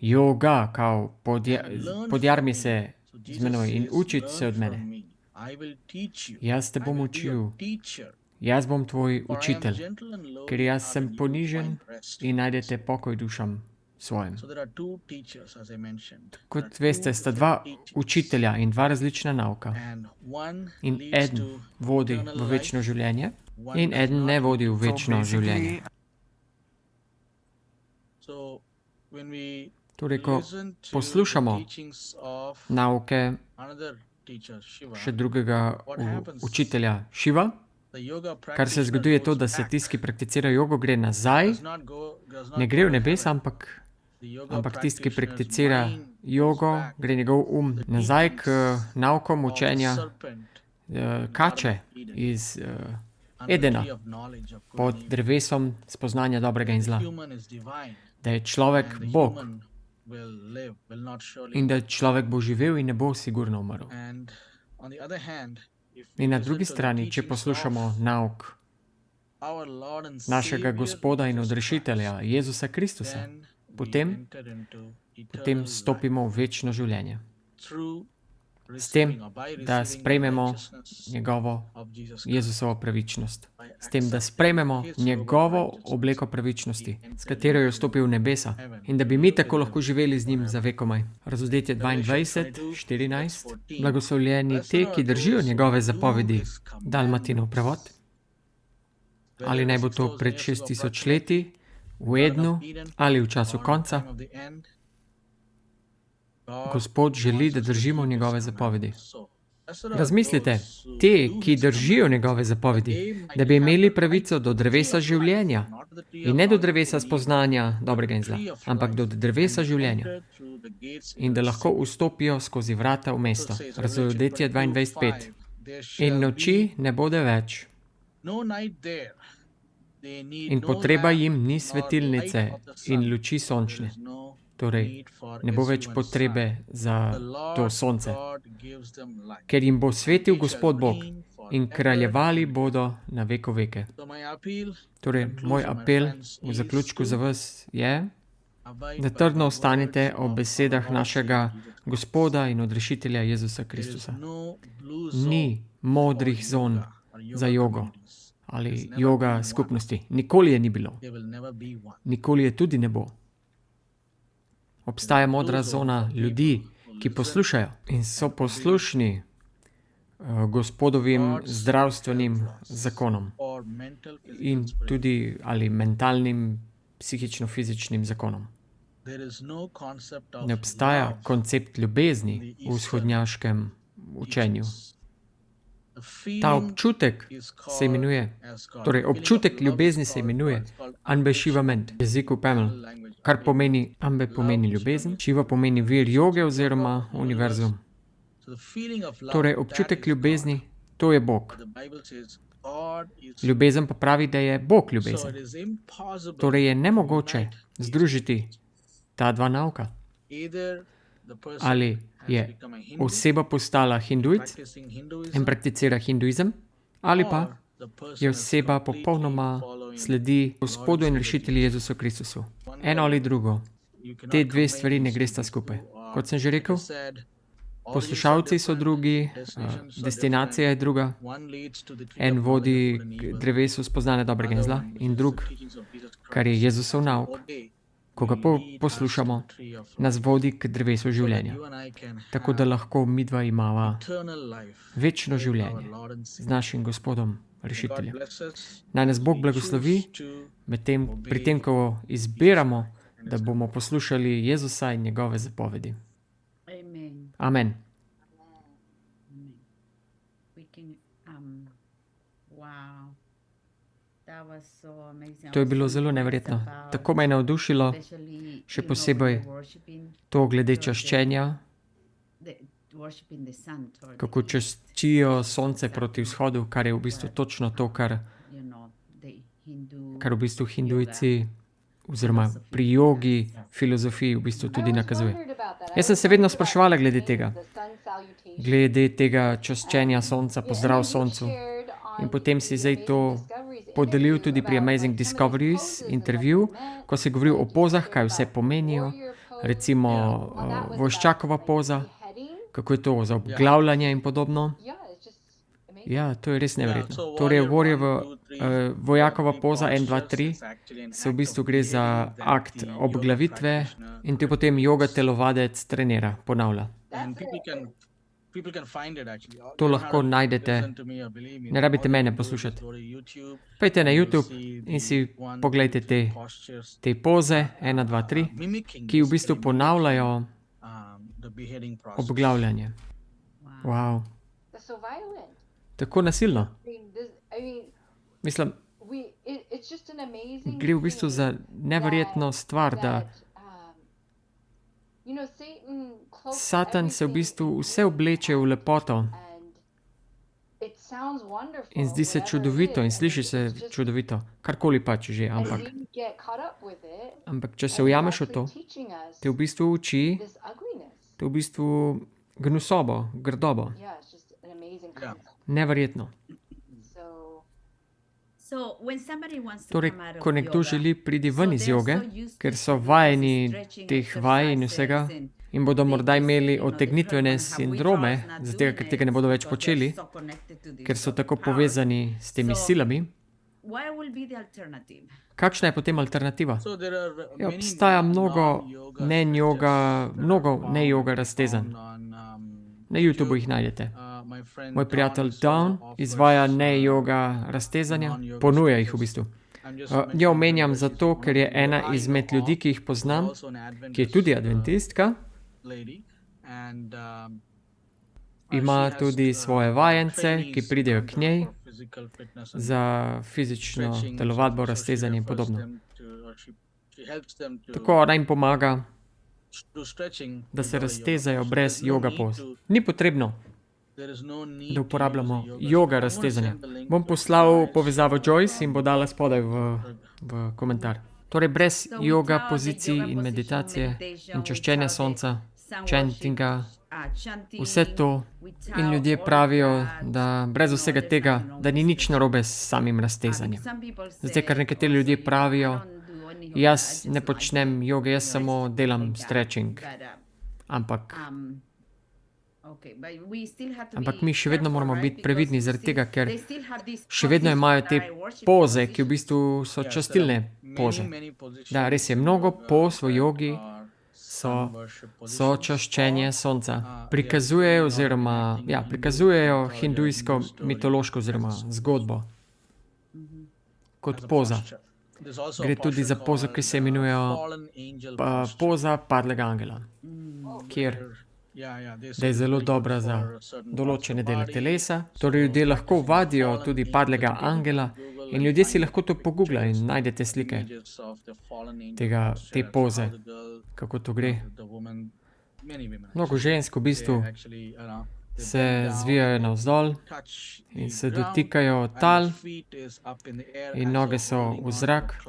yoga, kao, podjarmi se z menoj in učiti se od mene. Jaz te bom učil, jaz bom tvoj učitelj, ker jaz sem ponižen in najdete pokoj dušam svojim. Kot veste, sta dva učitelja in dva različna nauka. In eden vodi v večno življenje in eden ne vodi v večno življenje. Torej, ko poslušamo nauke še drugega učitelja Šiva, kar se zgodi je to, da se tisti, ki prakticirajo jogo, gre nazaj, ne gre v nebes, ampak tisti, ki prakticira jogo, gre njegov nazaj k naukom učenja kače iz Edena pod drevesom spoznanja dobrega in zla. Da je človek Bog in da človek bo živel in ne bo sigurno umrl. In na drugi strani, če poslušamo nauk našega Gospoda in odrešitelja, Jezusa Kristusa, potem stopimo v večno življenje. S tem, da sprejmemo njegovo Jezusovo pravičnost. S tem, da sprejmemo njegovo obleko pravičnosti, s katero je vstopil v nebesa in da bi mi tako lahko živeli z njim za vekomaj. Razodetje 22:14. Blagoslovljeni te, ki držijo njegove zapovedi. Dalmatinov prevod. Ali naj bo to pred 6000 leti, v Ednu ali v času konca. Gospod želi, da držimo njegove zapovedi. Razmislite, te, ki držijo njegove zapovedi, da bi imeli pravico do drevesa življenja in ne do drevesa spoznanja dobrega in zla, ampak do drevesa življenja in da lahko vstopijo skozi vrata v mesto. Razodetje 22:5. In noči ne bude več. In potreba jim ni svetilnice in luči sončne. Torej, ne bo več potrebe za to sonce, ker jim bo svetil Gospod Bog in kraljevali bodo na veko veke. So my appeal, Torej, moj conclusion, my apel friends, v is zaključku to za vas je, abide da by trdno the ostanete words ob of besedah our Lord našega Savior Jesus Christ. Gospoda in odrešitelja Jezusa There is Kristusa. no blue zone Ni for modrih zon yoga or za yoga jogo communities. There's ali never been joga one. skupnosti. Nikoli je ni bilo. There will never be one. Nikoli je tudi ne bo. Obstaja modra Blue zone zona for ljudi, people who ki listen poslušajo in so poslušni Gospodovim zdravstvenim zakonom or mental, physical, in spiritual. tudi ali mentalnim, psihično-fizičnim zakonom. There is no concept of Ne obstaja love koncept ljubezni v vzhodnjaškem učenju. teachings. The Ta feeling občutek is se called imenuje, as God. torej The feeling of občutek love ljubezni is se called imenuje God. It's called ambešivament, v jeziku Pemel, language. kar pomeni ambe pomeni ljubezen, šiva pomeni vir joge oziroma univerzum. So the feeling of love, Torej that občutek is ljubezni, God. to je Bog. The Bible says God is Ljubezen pa pravi, da je Bog so ljubezen. it is impossible Torej je to nemogoče unite these združiti ta dva nauka. either the person Ali has je become a Hindu, oseba postala hindujc practicing Hinduism, in prakticira hinduizem, ali pa or the person je is oseba completely popolnoma following sledi Gospodu in rešitelju Jezusu Kristusu. Eno ali drugo. You cannot Te dve combine stvari ne these gresta two. skupaj. You are, Kot sem že like I rekel, said, origins poslušalci are so different, drugi, destinations are destinacija je druga, different. One leads to the tree en of vodi knowledge of good and k evil. drevesu spoznanja dobrega in Other zla, one, which in is drug, the teachings of Jesus kar je Christ. Jezusov nauk, Obey, ko ga will lead us poslušamo, to the tree of life. nas vodi k drevesu So that življenja. you and I can Tako da have lahko midva imava eternal life večno with our življenje Lord and z Savior. našim Gospodom, God rešiteljem. bless us Naj nas as Bog we blagoslovi choose to pri tem, ko izbiramo, da bomo poslušali Jezusa in njegove zapovedi. Amen. Amen. Amen. We can, wow. That was so amazing. To je bilo zelo neverjetno. Tako me je navdušilo, še posebej to glede čaščenja, kako čaščijo sonce proti vzhodu, kar je v bistvu točno to, kar v bistvu hindujci oziroma pri jogi, filozofiji v bistvu tudi nakazuje. Jaz sem se vedno spraševala glede tega. Glede tega čaščenja sonca, pozdrav soncu. In potem si zdaj to podelil tudi pri Amazing Discoveries intervju, ko si govoril o pozah, kaj vse pomenijo, recimo voščakova poza, kako je to za obglavljanje in podobno. Ja, to je res neverjetno. Torej, vojakova poza 1, 2, 3 se v bistvu gre za akt obglavitve in ti potem joga telovadec trenira, ponavlja. and people can find it actually. To You don't lahko have to najdete. listen to me or believe me. Ne rabite All you mene have to do is poslušati. go to YouTube, Pojdite na you'll YouTube see in si the 1, poglejte 2, 3 te postures, te poze, 1, 2, 3, mimicking ki v this, bistvu mimicking, ponavljajo the beheading process. obglavljanje. Wow. That's so violent. Tako nasilno. I mean, Mislim, it's just an amazing gre v bistvu thing za neverjetno stvar, da that, you know, Satan cloaks Satan se v everything bistvu in vse beauty, obleče v lepoto and it sounds wonderful, in zdi se whatever it čudovito in is, sliši it's se just- čudovito, karkoli pač že, and ampak, we get caught up with it, ampak če se and it's ujameš v to, actually teaching us te v bistvu uči, this ugliness. te v bistvu gnusobo, grdobo, Yeah, it's just an amazing Yeah. concept. neverjetno. So when somebody wants to Torej, come out of ko nekdo yoga, želi priti ven so iz they're joge, so used ker to so doing vajeni these stretching teh vaj in vsega exercises and in bodo they morda just, imeli you know, they otegnitvene don't have sindrome, without not zato doing ker it tega ne bodo več because počeli, they're so connected to this ker so tako power. povezani s temi So- silami. What will be the alternative? Kakšna je potem alternativa? So there are Ja, many obstaja mnogo non-yoga ne-joga, stretches that mnogo are found- ne-joga raztezanj. found on, Na YouTubeu jih najdete. My friend Moj prijatelj Don Don offers, izvaja ne-joga raztezanja, non-yoga ponuja jih v stretches. bistvu. I'm just Njo mentioning omenjam her because zato, she's ker one je of the ena I izmed know ljudi, of, ki jih poznam, also an ki je tudi Adventist, adventistka, lady, and, ima she has, tudi svoje vajence, ki trainees pridejo come k to her njej for physical fitness and za fizično stretching, telovadbo, so she raztezanje in refers podobno. them to- or she helps them to Tako ona jim pomaga, do stretching da se without a yoga raztezajo pose. brez There's no yoga need poz. to- Ni potrebno, there is no need da to uporabljamo use a yoga I'm gonna raztezanja. send the link Bom to poslal Joyce, povezavo Joyce in from- bo dala spodaj v komentar. Torej, brez So yoga without the pozicij yoga in position, meditacije meditation, in čaščenja without the sonca chantinga, vse to. In ljudje pravijo, da brez vsega tega, da ni nič narobe s samim raztezanjem. Zdaj, ker nekateri ljudje pravijo, jaz ne počnem joge, jaz samo delam stretching. Ampak mi še vedno moramo biti previdni zaradi tega, ker še vedno imajo te poze, ki v bistvu so častilne poze. Da, res je, mnogo poz v jogi so čaščenje sonca. Prikazujejo hindujsko mitološko oziroma zgodbo kot poza. Gre tudi za pozo, ki se imenuje poza padlega angela, kjer da je zelo dobra za določene dele telesa. Torej ljudje lahko vadijo tudi padlega angela in ljudje si lahko to pogooglajo in najdete slike te poze, kako to gre. Mnogo žensk v bistvu se zvijajo navzdol in se dotikajo tal in noge so v zrak,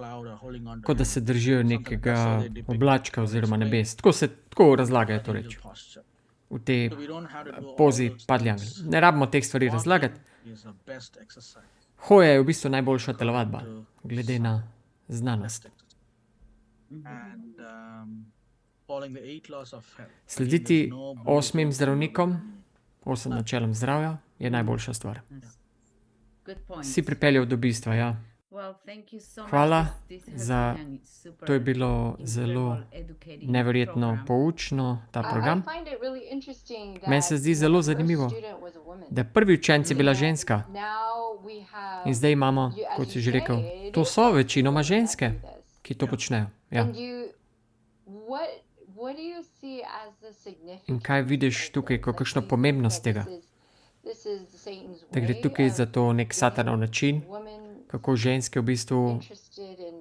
kot da se držijo nekega oblačka oziroma nebes. Tako razlagajo to reč. V tej pozi padli angel. Ne rabimo teh stvari razlagati. Hoja je v bistvu najboljša telovadba, glede na znanost. Slediti 8 zdravnikom, 8 načelom zdravja, je najboljša stvar. Si pripeljal do bistva, ja. Hvala za, to je bilo zelo neverjetno poučno, ta program. Meni se zdi zelo zanimivo, da prvi učenec je bila ženska. In zdaj imamo, kot si že rekel, to so večinoma ženske, ki to počnejo. Ja. In kaj vidiš tukaj, kakšno pomembnost tega? Da gre tukaj za to nek satanov način, kako ženske v bistvu,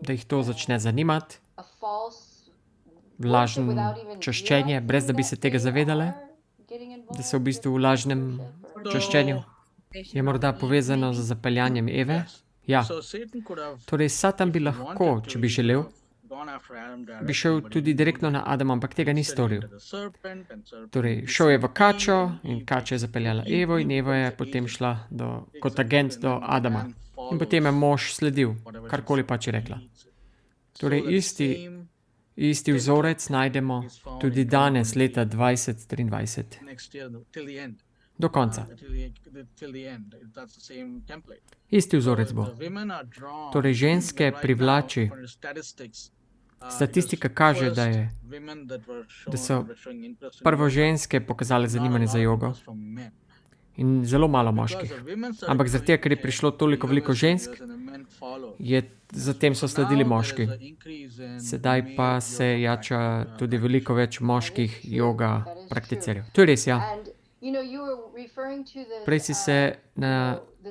da jih to začne zanimati, lažno čaščenje, brez da bi se tega zavedale, da so v bistvu v lažnem čaščenju. Je morda povezano z zapeljanjem Eve? Ja. Torej, Satan bi lahko, če bi želel, bi šel tudi direktno na Adama, ampak tega ni storil. Torej, šel je v kačo in kača je zapeljala Evo in Eva je potem šla kot agent do Adama. In potem je mož sledil, karkoli pač je rekla. Torej, isti vzorec najdemo tudi danes, leta 2023. Do konca. Isti vzorec bo. Torej, ženske privlači. Statistika kaže, da so prvo ženske pokazale zanimanje za jogo in zelo malo moških. Ampak zaradi tega, ker je prišlo toliko veliko žensk, zatem so sledili moški. Sedaj pa se jača tudi veliko več moških joga prakticerjev. To je res, ja. Prej si se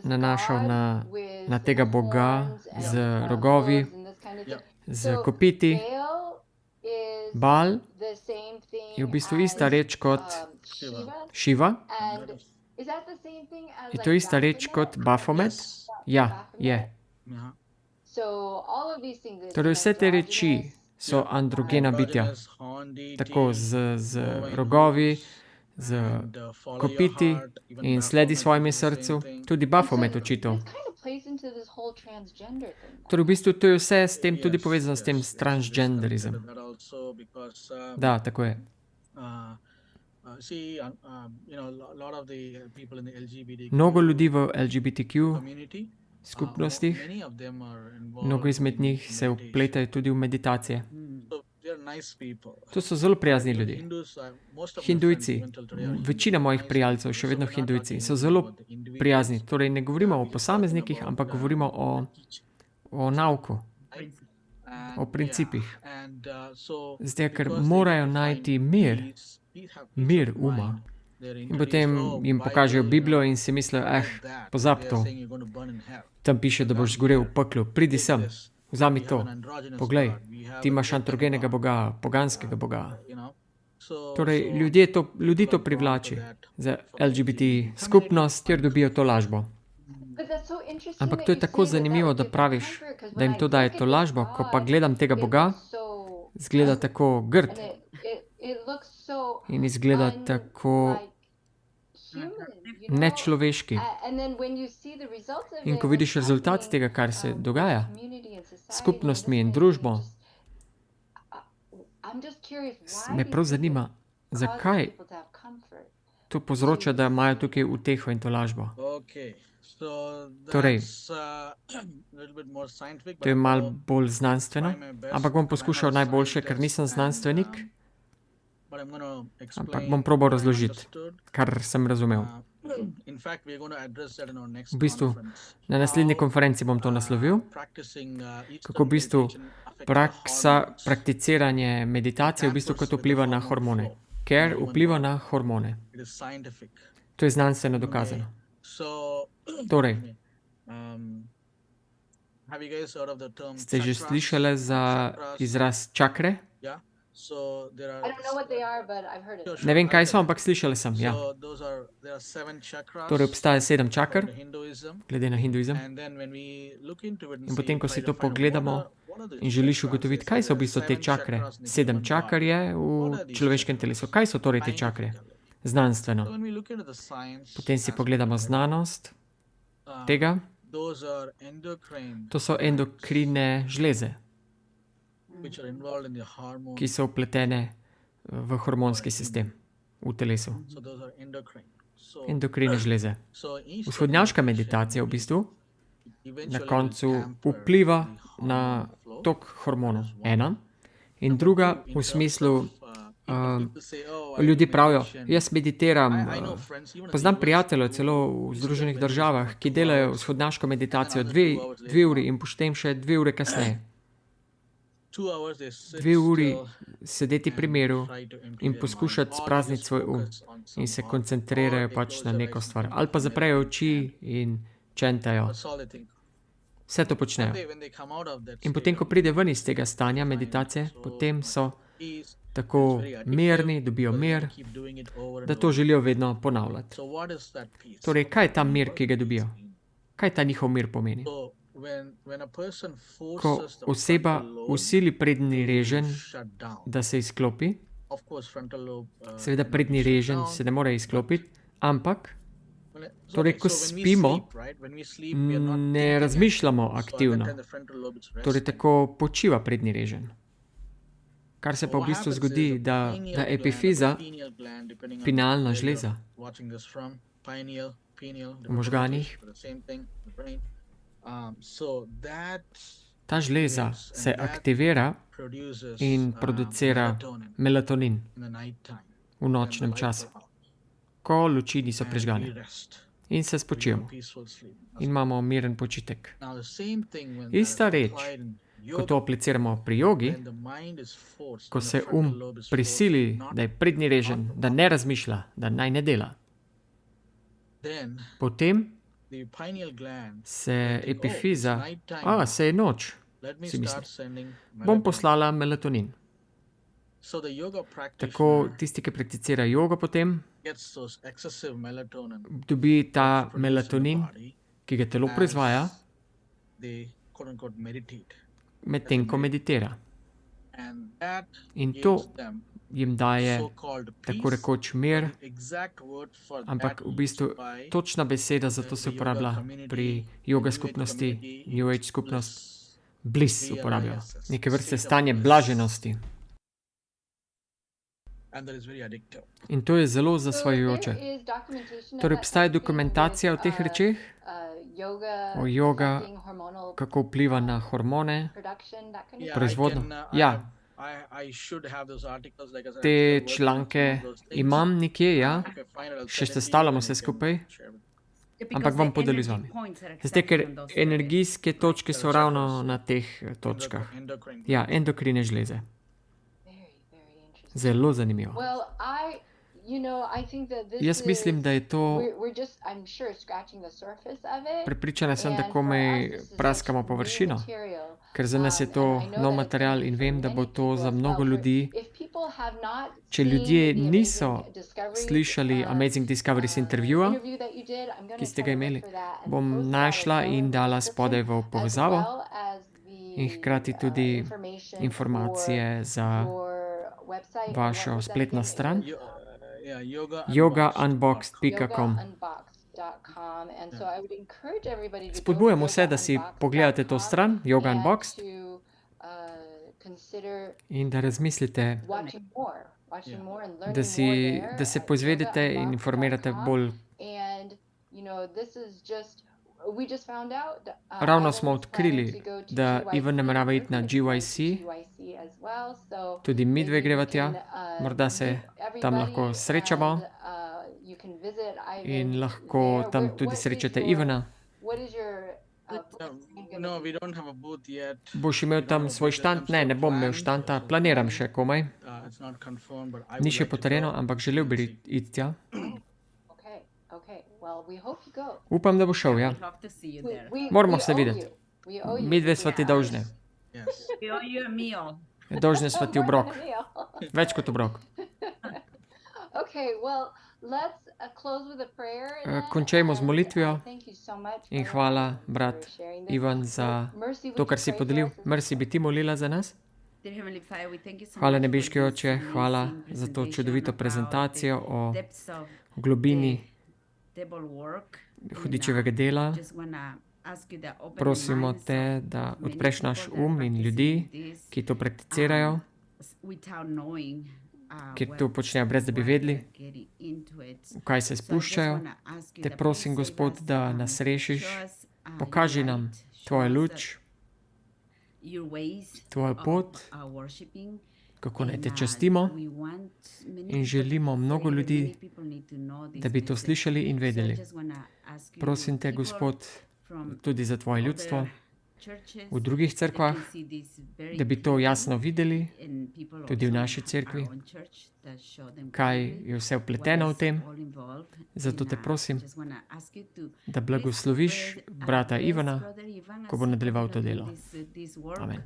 nanašal na tega boga z rogovi, z kopiti. Baal je v bistvu ista reč kot Šiva. Je to ista reč kot Baphomet? Ja, je. Torej vse te reči so androgena bitja. Tako z rogovi, z kopiti in sledi svojemu srcu. Tudi Baphomet očitov. Torej v bistvu to je vse s tem tudi povezano s tem transgenderizem. Da, tako je. Mnogo ljudi v LGBTQ skupnostih, mnogo izmed njih se vpletajo tudi v meditacije. To so zelo prijazni ljudje. Hindujci, večina mojih prijateljev, še vedno hindujci, so zelo prijazni. Torej ne govorimo o posameznikih, ampak govorimo o nauku, o principih. Zdaj, ker morajo najti mir uma. In potem jim pokažejo Biblijo in si mislijo, pozab to. Tam piše, da boš zgorel v peklu, pridi sem. Vzami to, poglej, ti imaš androgenega boga, poganskega boga. Torej, ljudi to privlači za LGBT skupnost, kjer dobijo to lažbo. Ampak to je tako zanimivo, da praviš, da jim to daje to lažbo, ko pa gledam tega boga, zgleda tako grd. it looks so in izgleda tako unlike human, you know? nečloveški. And then when you see the results of In it, ko vidiš what's rezultat happening, tega, kar se with dogaja, community and society and skupnostmi this in kind of družbo, thing, I'm just curious why me these prav people zanima, cause zakaj people to have comfort. to povzroča, da imajo tukaj uteho in tolažbo. Okay, so Torej, that's a little bit more scientific, but To je I'm malo gonna bolj znanstveno, try my best ampak bom because I'm poskušal not a najboljše, ker nisem scientist znanstvenik, but I'm gonna ampak explain bom probal what I razložiti, understood. kar sem razumel. In fact, we're going to address that in our next V bistvu, conference. na naslednji How, konferenci bom to naslovil, practicing each kako v bistvu meditation affect the hormones prakticiranje meditacije v bistvu kot vpliva na hormone, ker vpliva na hormone. It is scientific. To je znanstveno dokazano. So, Torej, have you guys heard of the term ste že chakras? slišali za Chakras, izraz čakre? yeah. So there are. I don't know what they are, but I've heard it. Sure, sure, Ne vem, I'll kaj get so, that. ampak slišali sem, ja. So there are 7 chakras. Torej, obstaja 7 čakr, according to Hinduism. glede na hinduizem. And then when we look into it and In potem, ko try si to to find out pogledamo what are the in želiš chakras, ugotoviti, they kaj say so v there are bistvu te 7 čakre. chakras in the 7 human čakr body. je What v are these človeškem chakras? telesu. Kaj so torej te čakre? Scientifically. Znanstveno. So when we look into the science Potem si aspect pogledamo of it, znanost uh, tega. those are endocrine To so endokrine žleze, which are involved in the hormone. ki so vpletene v hormonski sistem v telesu. So those are endocrine. So, Endokrine žleze. so each Vzhodnjaška meditation meditacija v bistvu na eventually koncu will damper vpliva the na hormone flow. tok hormonov. Ena. In druga v smislu, ljudje pravijo, jaz meditiram, poznam prijateljev celo v Združenih državah, ki delajo vzhodnjaško meditacijo 2 uri in potem še 2 ure kasneje. 2 uri sedeti pri miru in poskušati sprazniti svoj in se koncentrirajo pač na neko stvar. Ali pa zaprejo oči in čentajo. Vse to počnejo. In potem, ko pride ven iz tega stanja meditacije, potem so tako mirni, dobijo mir, da to želijo vedno ponavljati. Torej, kaj je ta mir, ki ga dobijo? Kaj ta njihov mir pomeni? Ko oseba usili prednji reženj, da se izklopi, seveda prednji reženj se ne more izklopiti, ampak torej, ko spimo, ne razmišljamo aktivno. Torej, tako počiva prednji reženj. Kar se pa v bistvu zgodi, da epifiza, pinealna žleza v možganih, ta žleza se aktivira in producira melatonin v nočnem času, ko luči niso prižgane. In se spočijemo. In imamo miren počitek. Ista reč, ko to apliciramo pri jogi, ko se prisili, da je prednji reženj, da ne razmišlja, da naj ne dela. Potem se epifiza, se je noč, si misli. Bom poslala melatonin. Tako tisti, ki prakticira jogo, potem dobi ta melatonin, ki ga telo proizvaja, medtem ko meditira. In to jim daje tako rekoč mir, ampak v bistvu točna beseda za to se uporablja pri joga skupnosti, New Age skupnost, bliss uporabljajo. Neke vrste stanje blaženosti. In to je zelo zasvajajoče. Torej, obstaja dokumentacija o teh rečeh, o joga, kako vpliva na hormone, proizvodnjo. Ja, te članke imam nekje, ja, še sestavljamo vse skupaj, ampak vam podelim z vami. Zato, ker energijske točke so ravno na teh točkah. Ja, endokrine žleze. Zelo zanimivo. Jaz mislim, da je to, prepričana sem, da komaj praskamo površino, ker za nas je to nov material in vem, da bo to za mnogo ljudi, če ljudje niso slišali Amazing Discoveries intervjuja, ki ste ga imeli, bom našla in dala spodaj v povezavo in hkrati tudi informacije za website. and what vašo was that spletno again? It stran. was yogaunboxed.com. yogaunboxed.com. And so I would encourage everybody to Spodbujam vse, da si pogledate to stran, Yoga and Unboxed, to consider in da razmislite, watching more and learning da se poizvedete in informirate bolj. And you know, this is just we just found out Ravno smo odkrili, da Ivan namerava iti na GYC, as well, so tudi mi dve maybe greva we tja, can, morda se meet tam lahko everybody srečamo and, you can visit Ivan in lahko there. tam What tudi is srečate your- Ivana. What is your No, we don't have a booth yet. Boš imel tam svoj štand? Ne bom imel štanta, planiram še komaj. It's not confirmed, but I Ni would še like to potrjeno, go. ampak želel bi iti tja. Okay. Well, we hope you go. Upam, da bo šel, ja. We hope to see you there. Moramo we se owe videti. you. We owe you. Mi dve sva ti dolžni. Yes. We owe you a meal. Dolžni sva ti obrok. More than a meal. Več kot obrok. Okay, well, let's close with a prayer. then, končajmo z and, molitvijo thank you so much in for hvala, brat sharing this. Ivan, za Mercy, would to, you kar si pray for podelil. us as Mersi, bi ti molila za nas? Dear Heavenly Father, we thank you so Hvala, much for nebeški this oče, hvala amazing za to presentation čudovito about prezentacijo the o depths of globini the devil work. And, hudičevega dela. just wanna ask you that open the Prosimo minds te, of da many odpreš naš people that are um in ljudi, practicing this, ki to prakticirajo, without knowing, ki to počnejo brez da bi vedeli, getting into it. v kaj se So I just spuščajo. wanna ask you Te that prosim, please save Gospod, us, da nas rešiš. show us, your Pokaži nam light, show tvojo us, luč, your ways tvojo of, pot, worshiping. kako naj te And, častimo. we want many In people želimo to mnogo pray, ljudi, many people need to know this da bi to message. slišali in So I vedeli. just wanna ask you, Prosim te, people Gospod, from tudi za tvoje ljudstvo other churches, v drugih they cerkvah, can see this very da bi to clearly, jasno videli, and people tudi v also naši in cerkvi, our own church that show them kaj clearly je vse what vpleteno v is tem. all involved. Zato And, te prosim, just wanna ask you to da please blagosloviš bless, brata bless Ivana, brother Ivan ko as bo he nadaljeval to continues delo. this work. Amen.